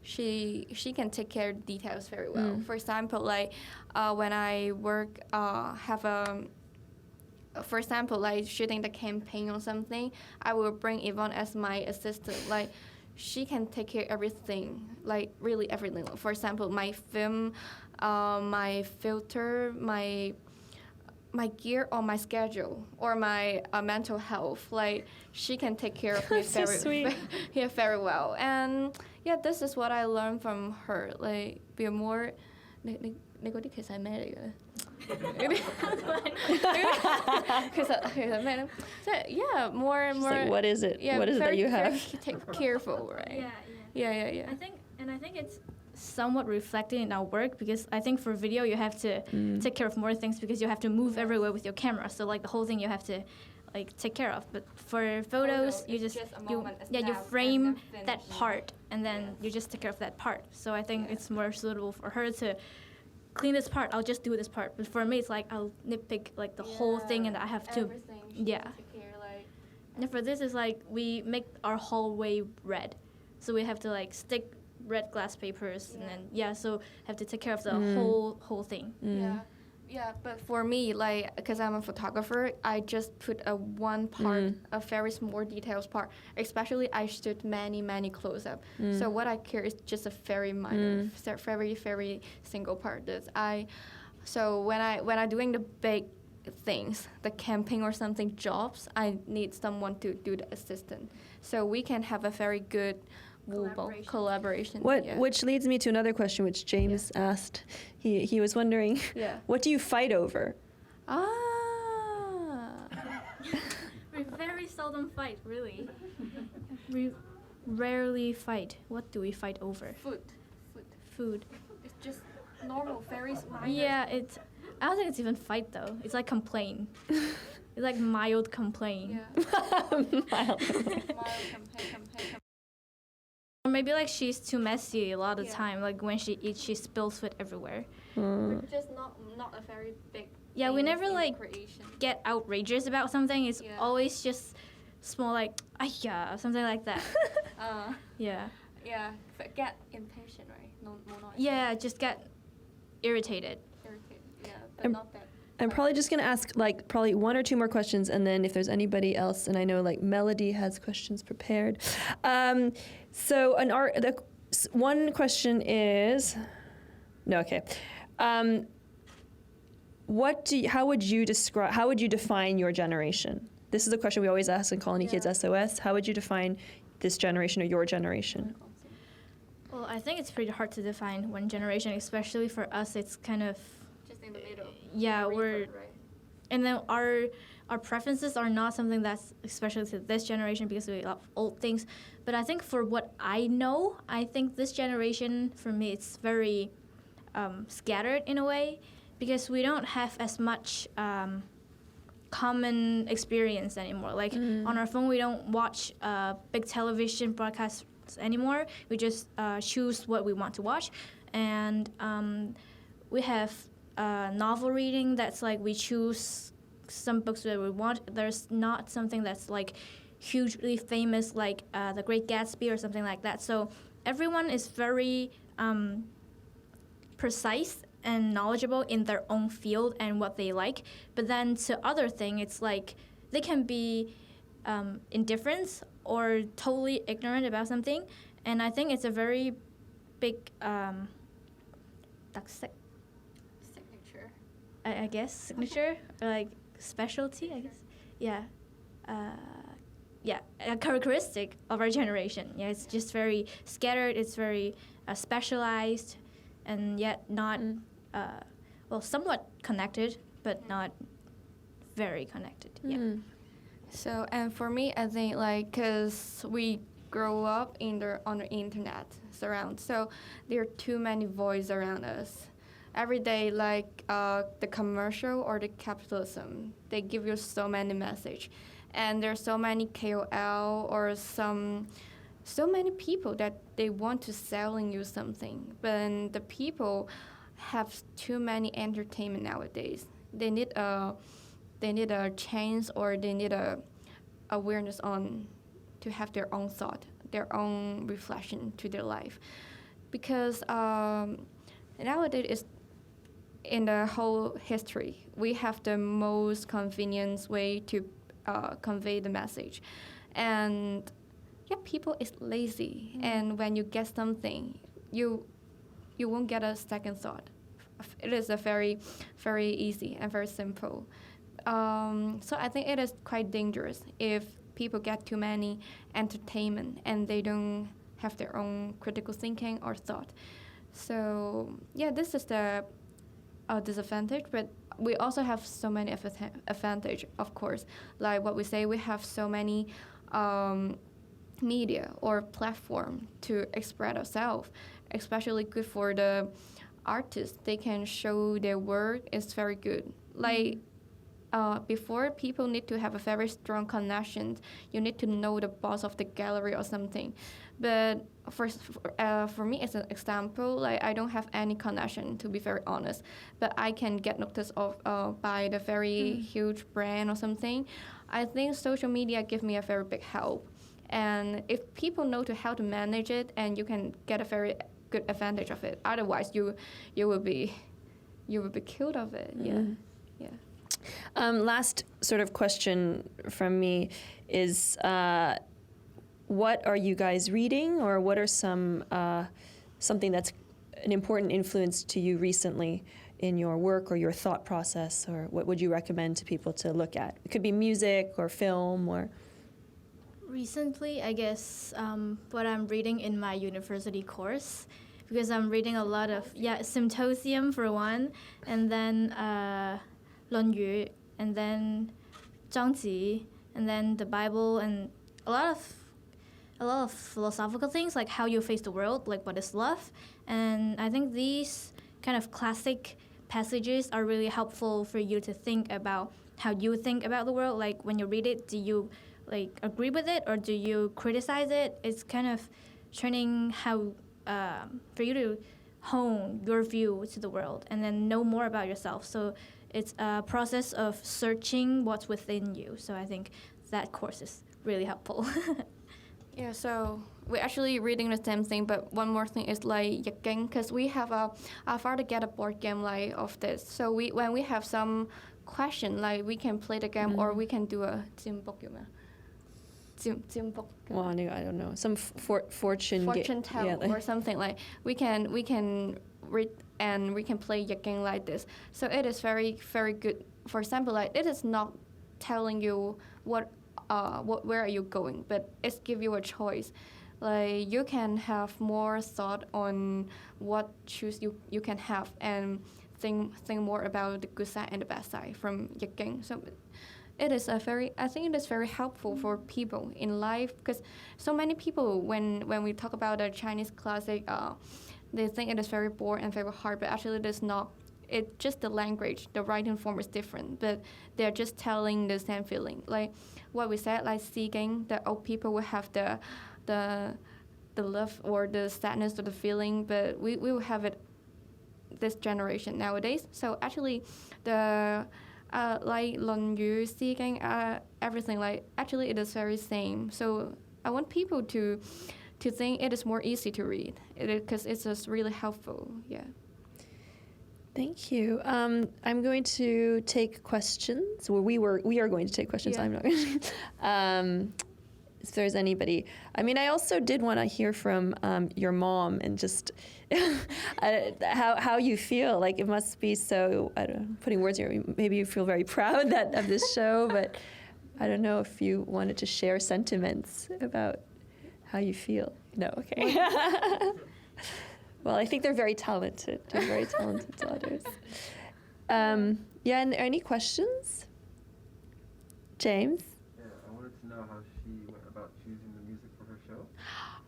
she can take care of details very well. For example, like when I work, for example, like shooting the campaign or something, I will bring Yvonne as my assistant. Like she can take care of everything, like really everything. For example, my film, my filter, my gear, or my schedule, or my mental health. Like she can take care of me very well. And yeah, this is what I learned from her. Like be more. They có啲其實係咩嚟嘅？So more. Like, what is it? Yeah, what is it that you have? Take careful, right? Yeah. Yeah. I think it's somewhat reflected in our work, because I think for video you have to take care of more things because you have to move everywhere with your camera. So like the whole thing you have to like take care of. But for photos, you just you frame that part and then you just take care of that part. So I think it's more suitable for her to clean this part. I'll just do this part. But for me, it's like I'll nitpick like the whole thing, and I have to And for this, is like we make our hallway red, so we have to like stick red glass papers, and then so have to take care of the whole thing. Yeah, but for me, like, because I'm a photographer, I just put a one part, a very small details part. Especially, I shoot many close-up. So what I care is just a very minor, very single part. So when I doing the big things, the camping or something jobs, I need someone to do the assistant. So we can have a very good collaboration. Which leads me to another question, which James asked. He was wondering, what do you fight over? We very seldom fight, really. We rarely fight. What do we fight over? Food. It's just normal, very minor. Yeah, I don't think it's even fight though. It's like complain. It's like mild complain. Mild. Or maybe like she's too messy a lot of the time. Like when she eats, she spills food everywhere. But just not a very big. Yeah, we never like creation. get outrageous about something. It's always just small, like yeah, something like that. Yeah. Yeah, but get impatient, right? No, not. Yeah, just get irritated. Yeah, but not that. I'm probably just going to ask like probably one or two more questions, and then if there's anybody else, and I know like Melody has questions prepared. So one question is, no, okay. How would you define your generation? This is a question we always ask in Colony Kids SOS. How would you define this generation or your generation? Well, I think it's pretty hard to define one generation, especially for us. It's kind of Just in the middle. Yeah, right? And then our preferences are not something that's especially to this generation because we love old things. But I think for what I know, I think this generation, for me, it's very scattered in a way because we don't have as much common experience anymore. Like on our phone, we don't watch big television broadcasts anymore. We just choose what we want to watch. And we have novel reading that's like we choose some books that we want. There's not something that's like hugely famous like The Great Gatsby or something like that. So everyone is very precise and knowledgeable in their own field and what they like. But then to other thing, it's like they can be indifferent or totally ignorant about something. And I think it's a very big Signature. I guess signature or like specialty, I guess. A characteristic of our generation. Yeah, it's just very scattered. It's very specialized, and yet not somewhat connected, but not very connected. Yeah. So, and for me, I think like because we grow up on the internet surround, so there are too many voices around us. Every day, like the commercial or the capitalism, they give you so many message, and there's so many KOL or so many people that they want to selling you something, but the people have too many entertainment nowadays. They need a change, or they need a awareness on to have their own thought, their own reflection to their life, because nowadays is in the whole history we have the most convenient way to convey the message, and people is lazy, and when you get something, you won't get a second thought. It is a very, very easy and very simple. So I think it is quite dangerous if people get too many entertainment and they don't have their own critical thinking or thought. So this is the disadvantage, but we also have so many advantage, of course. Like what we say, we have so many media or platform to express ourselves, especially good for the artists. They can show their work. It's very good. Like before, people need to have a very strong connection. You need to know the boss of the gallery or something. But for me, as an example, like I don't have any connection, to be very honest. But I can get noticed of by the very huge brand or something. I think social media give me a very big help. And if people know how to manage it, and you can get a very good advantage of it. Otherwise, you will be killed of it. Yeah. Last sort of question from me is, what are you guys reading, or what are something that's an important influence to you recently in your work or your thought process, or what would you recommend to people to look at? It could be music or film or... Recently, I guess what I'm reading in my university course, because I'm reading a lot of Symposium for one, and then 论语, and then 章集, and then the Bible, and a lot of philosophical things, like how you face the world, like what is love. And I think these kind of classic passages are really helpful for you to think about how you think about the world. Like when you read it, do you like agree with it, or do you criticize it? It's kind of training how for you to hone your view to the world and then know more about yourself. So it's a process of searching what's within you. So I think that course is really helpful. Yeah, so we're actually reading the same thing, but one more thing is like Yaking, because we have our father get a board game like of this. So when we have some question, like we can play the game, or we can do a Jimbok. Well, I don't know. Some fortune tell or something like we can read and we can play Yaking like this. So it is very, very good. For example, like it is not telling you where are you going, but it's give you a choice. Like you can have more thought on what choose you can have, and think more about the good side and the bad side from Yaking. So I think it is very helpful for people in life, because so many people when we talk about a Chinese classic, they think it is very boring and very hard, but actually it is not. It's just the language, the writing form is different, but they're just telling the same feeling. Like what we said, like seeking, the old people will have the love or the sadness or the feeling, but we will have it this generation nowadays. So actually the like 論語, seeking, everything, like actually it is very same. So I want people to think it is more easy to read, because it's just really helpful. Yeah. Thank you. I'm going to take questions. Well, we are going to take questions. Yeah. I'm not going to. If there's anybody. I mean, I also did want to hear from your mom, and just how you feel. Like it must be so, I don't know, putting words here, maybe you feel very proud of this show, but I don't know if you wanted to share sentiments about how you feel. No, okay. Well, I think they're very talented. They're very talented daughters. Yeah, and any questions? James? Yeah, I wanted to know how she went about choosing the music for her show.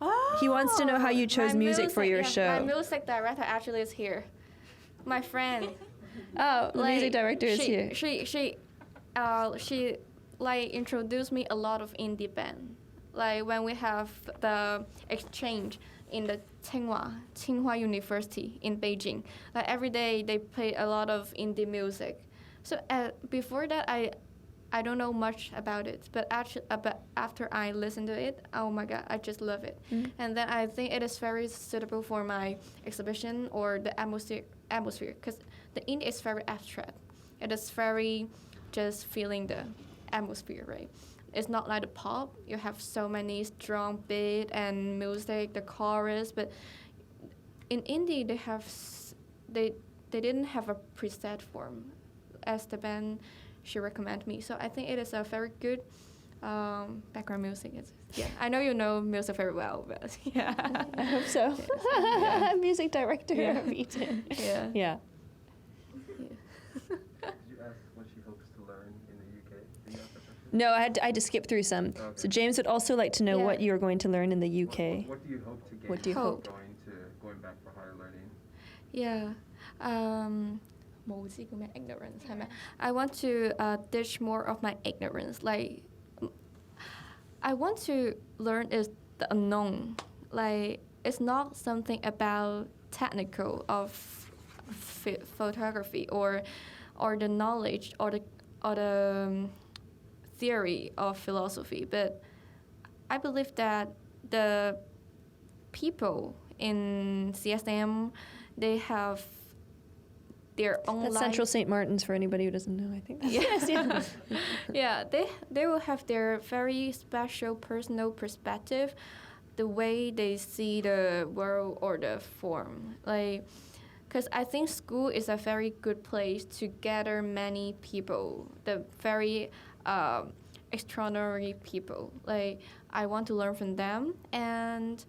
Oh, He wants to know how you chose music for your show. My music director actually is here. My friend. Oh, the music director is here. She like introduced me a lot of indie band. Like when we have the exchange in the Tsinghua University in Beijing. Like every day they play a lot of indie music. So before that I don't know much about it, but after I listen to it, oh my God, I just love it. And then I think it is very suitable for my exhibition or the atmosphere, because the indie is very abstract. It is very just feeling the atmosphere, right? It's not like the pop. You have so many strong beat and music, the chorus, but in indie they didn't have a preset form as the band she recommended me. So I think it is a very good background music. I know you know music very well, but yeah. I hope so. Yeah. Music director of Eaton. Yeah. Did you ask what she hopes to learn in the UK? Did you ask that question? No, I had to skip through some. Okay. So James would also like to know Yeah. what you're going to learn in the UK. What do you hope to gain? What do you hope? Going back for higher learning? Yeah. 無知叫咩 ignorance 係咪? I want to ditch more of my ignorance. Like, I want to learn is the unknown. Like, it's not something about technical of photography or the knowledge or the theory of philosophy, but I believe that the people in CSM, they have their own That's life. Central St. Martin's for anybody who doesn't know, I think. Yes, yeah. Yeah, they will have their very special personal perspective, the way they see the world or the form. Like, because I think school is a very good place to gather many people, the very extraordinary people. Like, I want to learn from them, and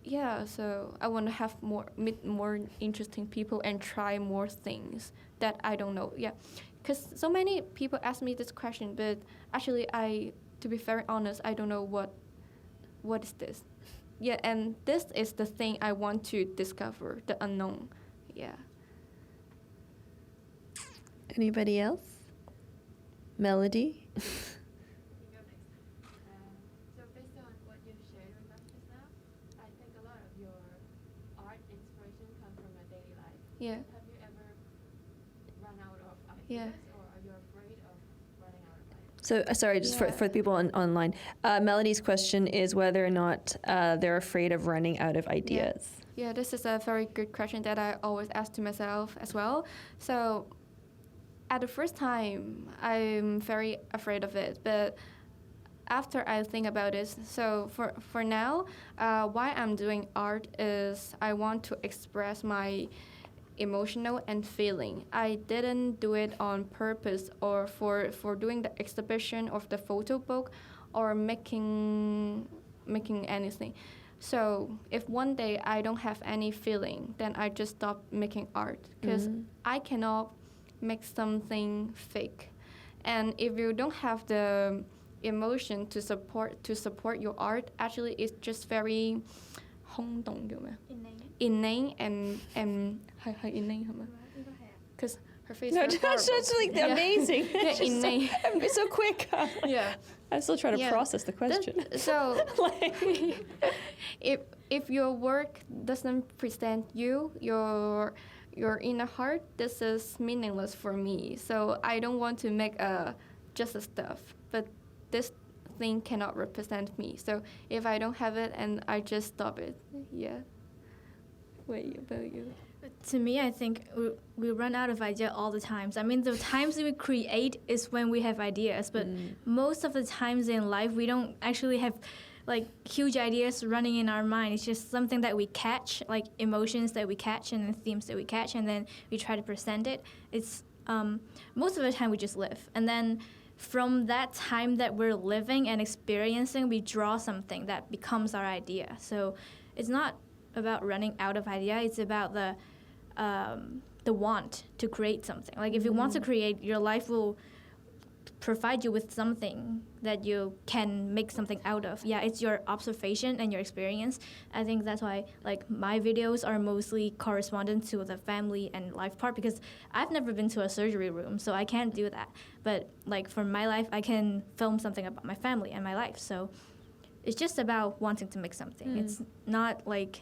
yeah, so I want to have meet more interesting people and try more things that I don't know. Yeah, because so many people ask me this question, but actually, to be very honest, I don't know what is this. Yeah, and this is the thing I want to discover, the unknown. Yeah. Anybody else? Melody? So based on what you've shared with us just now, I think a lot of your art inspiration comes from your daily life. Yeah. Have you ever run out of ideas, Yeah. or are you afraid of running out of ideas? So, sorry, just Yeah. for people online. Melody's question is whether or not they're afraid of running out of ideas. Yeah, this is a very good question that I always ask to myself as well. So, at the first time, I'm very afraid of it, but after I think about it, so for now, why I'm doing art is I want to express my emotional and feeling. I didn't do it on purpose or for doing the exhibition of the photo book or making anything. So if one day I don't have any feeling, then I just stop making art because I cannot make something fake. And if you don't have the emotion to support your art, actually it's just very 空洞叫咩? Inane and 係 inane 係咪? Because her face No, is that's like Yeah. amazing. Yeah, It's just inane. so quick. Yeah. I'm still trying to Yeah. process the question. So Like- if your work doesn't present your inner heart, this is meaningless for me. So I don't want to make just a stuff, but this thing cannot represent me. So if I don't have it, and I just stop it. Yeah. What about you? To me, I think we run out of idea all the times. I mean, the times that we create is when we have ideas, but most of the times in life, we don't actually have like huge ideas running in our mind. It's just something that we catch, like emotions that we catch and then themes that we catch, and then we try to present it. It's most of the time we just live. And then from that time that we're living and experiencing, we draw something that becomes our idea. So it's not about running out of idea. It's about the want to create something. Like if you want to create, your life will provide you with something that you can make something out of. Yeah, it's your observation and your experience. I think that's why like my videos are mostly correspondent to the family and life part, because I've never been to a surgery room, so I can't do that. But like for my life, I can film something about my family and my life. So it's just about wanting to make something. It's not like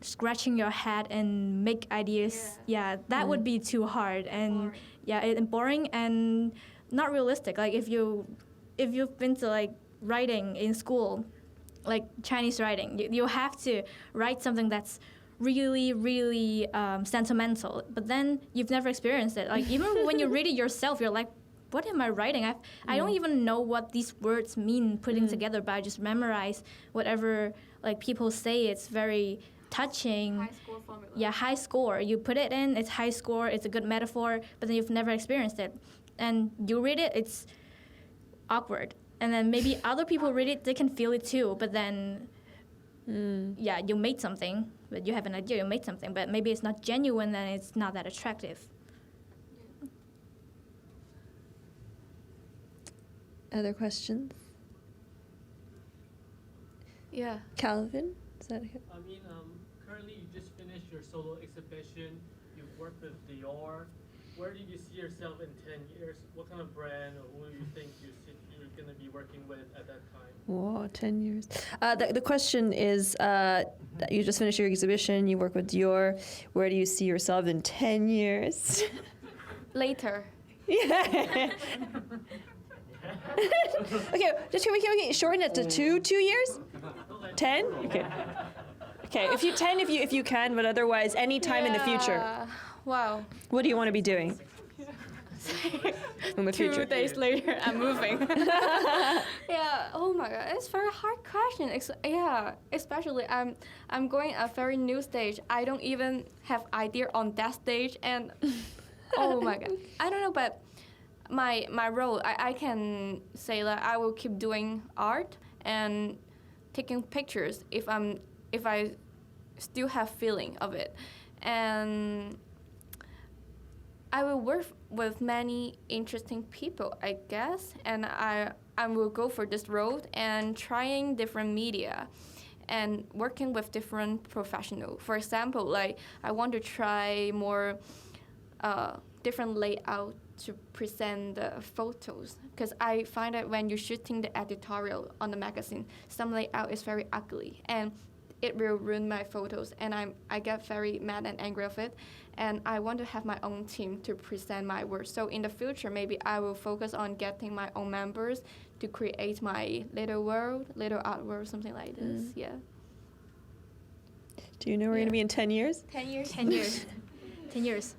scratching your head and make ideas. Yeah, that would be too hard and boring and not realistic. Like if you've been to like writing in school, like Chinese writing, you have to write something that's really, really sentimental, but then you've never experienced it. Like even when you read it yourself, you're like, what am I writing? I don't even know what these words mean putting together, but I just memorize whatever like people say. It's very touching. High score formula. Yeah, high score. You put it in, it's high score, it's a good metaphor, but then you've never experienced it. And you read it, it's awkward. And then maybe other people read it, they can feel it too, but then, you made something, but you have an idea, you made something, but maybe it's not genuine and it's not that attractive. Other questions? Yeah. Calvin? Is that okay? I mean, currently you just finished your solo exhibition. You've worked with Dior. Where do you see yourself in 10 years? What kind of brand or who do you think you're going to be working with at that time? Whoa, 10 years. The question is, that you just finished your exhibition, you work with Dior. Where do you see yourself in 10 years? Later. Yeah. Okay, just can we shorten it to two years? 10? Okay. Okay, if you can, but otherwise any time in the future. Wow. What do you want to be doing in the future? 2 days later, I'm moving. Yeah. Oh my God, it's a very hard question. Yeah, especially I'm going a very new stage. I don't even have idea on that stage, and oh my God, I don't know. But my role, I can say that I will keep doing art and taking pictures if I still have feeling of it, and I will work with many interesting people, I guess, and I will go for this road and trying different media and working with different professionals. For example, like I want to try more different layout to present the photos, because I find that when you're shooting the editorial on the magazine, some layout is very ugly and it will ruin my photos, and I get very mad and angry of it, and I want to have my own team to present my work. So in the future, maybe I will focus on getting my own members to create my little world, little art world, something like this. Yeah. Do you know where you're going to be in 10 years? 10 years. 10 years. 10 years.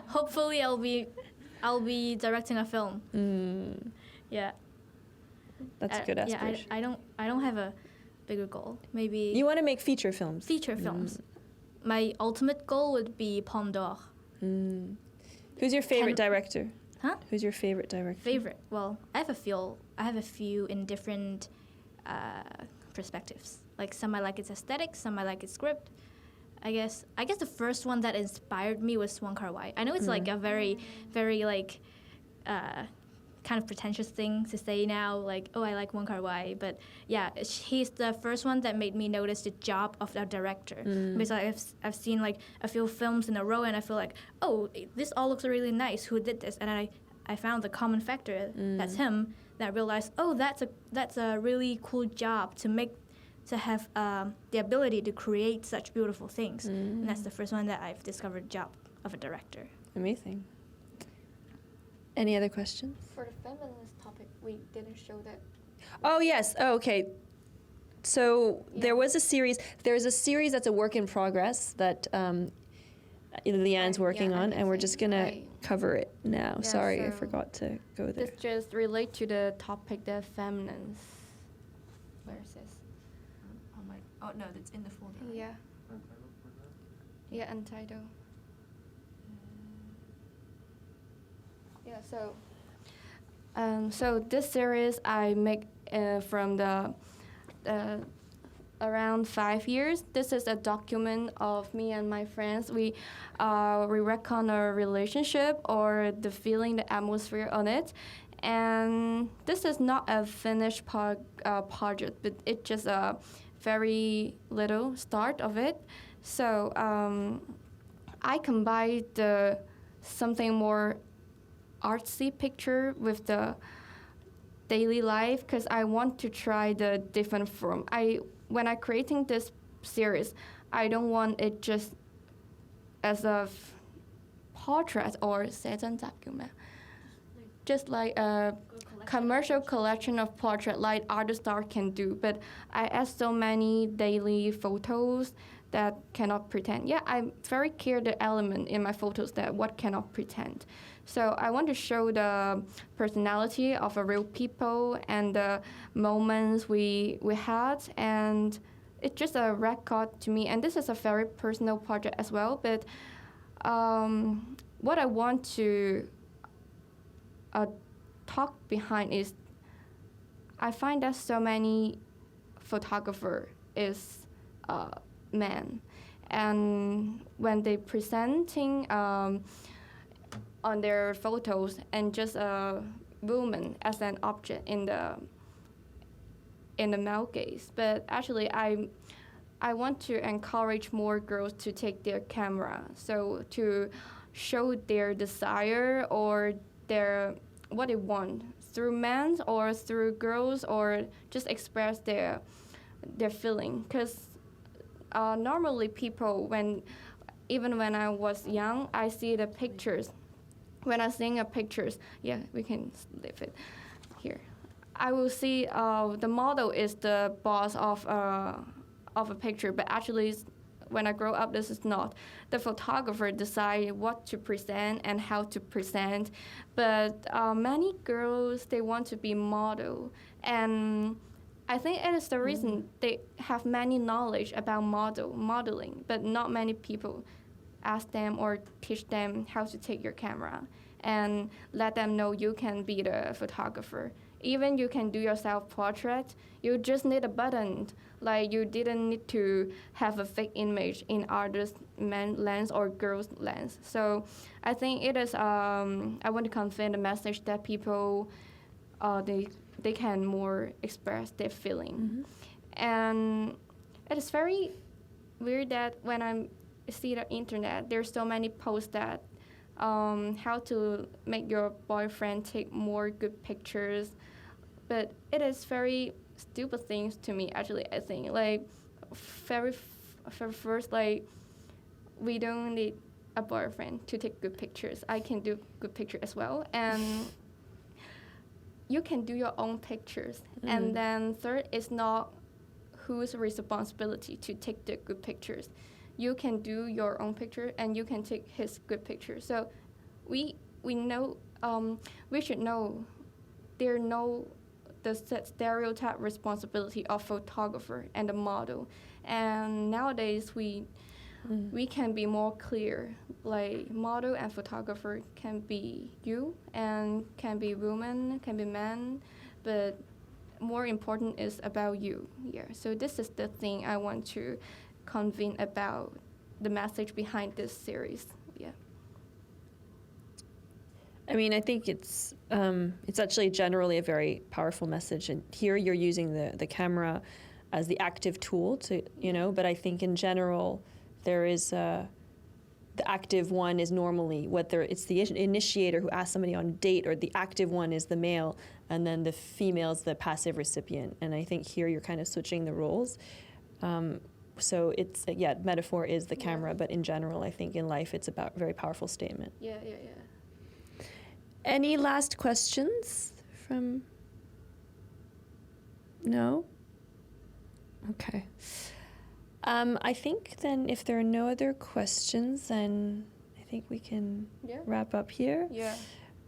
Hopefully I'll be directing a film. Yeah. That's a good aspiration. Yeah, I don't have a bigger goal. Maybe You want to make feature films? feature films. My ultimate goal would be Palme d'Or. Who's your favorite director? Huh? Who's your favorite director? Favorite? Well, I have a few in different perspectives. Like some I like its aesthetic, some I like its script. I guess the first one that inspired me was Wong Kar-wai. I know it's like a very, very like kind of pretentious thing to say now, like, oh, I like Wong Kar-wai, but yeah, he's the first one that made me notice the job of the director. Because I've seen like a few films in a row, and I feel like, oh, this all looks really nice. Who did this? And I found the common factor, that's him. That I realized, oh, that's a really cool job to have the ability to create such beautiful things. And that's the first one that I've discovered job of a director. Amazing. Any other questions? For the feminist topic, we didn't show that. Oh, yes. Oh, okay. So there's a series that's a work in progress that Leanne's working on, and we're just going to cover it now. Yeah, Sorry, I so forgot to go there. This just relate to the topic, the feminines. Where is this? Oh, no, that's in the folder. Yeah. Untitled for that? Yeah, Untitled. Yeah, so this series I make from the around 5 years. This is a document of me and my friends. We recount our relationship or the feeling, the atmosphere on it. And this is not a finished project, but it's just a very little start of it. So I combined something more artsy picture with the daily life, because I want to try the different form. When I creating this series, I don't want it just as a portrait or document, just like a commercial collection of portrait like artist art can do. But I add so many daily photos that cannot pretend. Yeah, I'm very clear the element in my photos that what cannot pretend. So I want to show the personality of a real people and the moments we had, and it's just a record to me. And this is a very personal project as well. But what I want to talk behind is I find that so many photographer is men, and when they presenting on their photos and just woman as an object in the male gaze. But actually, I want to encourage more girls to take their camera, so to show their desire or their what they want through men or through girls, or just express their feeling. Because normally people, even when I was young, I see the pictures. When I see a pictures, yeah, we can leave it here. I will see the model is the boss of a picture, but actually, when I grow up, this is not. The photographer decide what to present and how to present, but many girls, they want to be model, and I think it is the reason they have many knowledge about modeling, but not many people ask them or teach them how to take your camera and let them know you can be the photographer. Even you can do your self-portrait, you just need a button. Like, you didn't need to have a fake image in others' man lens or girls' lens. So I think it is, I want to convey the message that people, they can more express their feeling. And it is very weird that when I see the internet, there's so many posts that how to make your boyfriend take more good pictures, but it is very stupid things to me. Actually, I think like first, like, we don't need a boyfriend to take good pictures. I can do good pictures as well, and you can do your own pictures. And then third, it's not whose responsibility to take the good pictures. You can do your own picture and you can take his good picture. So we know, we should know there no the stereotype responsibility of photographer and the model. And nowadays we can be more clear. Like, model and photographer can be you and can be woman, can be man, but more important is about you. Yeah. So this is the thing I want to convey about the message behind this series. Yeah. I mean, I think it's actually generally a very powerful message, and here you're using the camera as the active tool to, but I think in general there is the active one is normally whether it's the initiator who asks somebody on a date, or the active one is the male, and then the female is the passive recipient. And I think here you're kind of switching the roles. So it's, metaphor is the camera, but in general, I think in life it's about a very powerful statement. Yeah. Any last questions from? No? Okay. I think then if there are no other questions, then I think we can wrap up here. Yeah.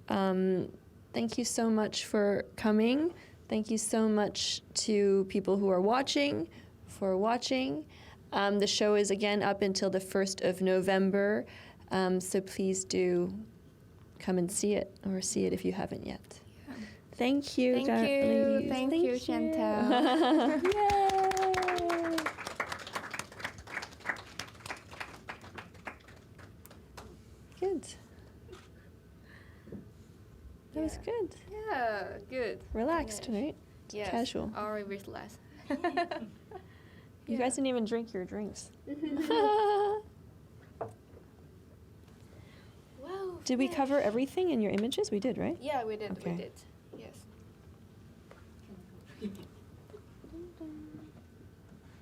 Thank you so much for coming. Thank you so much to people who are watching for watching. The show is again up until the 1st of November, so please do come and see it, or see it if you haven't yet. Yeah. Thank you, ladies. Thank you, Chantal. Yay! Good. That was good. Yeah, good. Relaxed, Finish. right? Yes. Casual. Already relaxed. You guys didn't even drink your drinks. Wow. Did we cover everything in your images? We did, right? Yeah, we did. Okay. We did. Yes.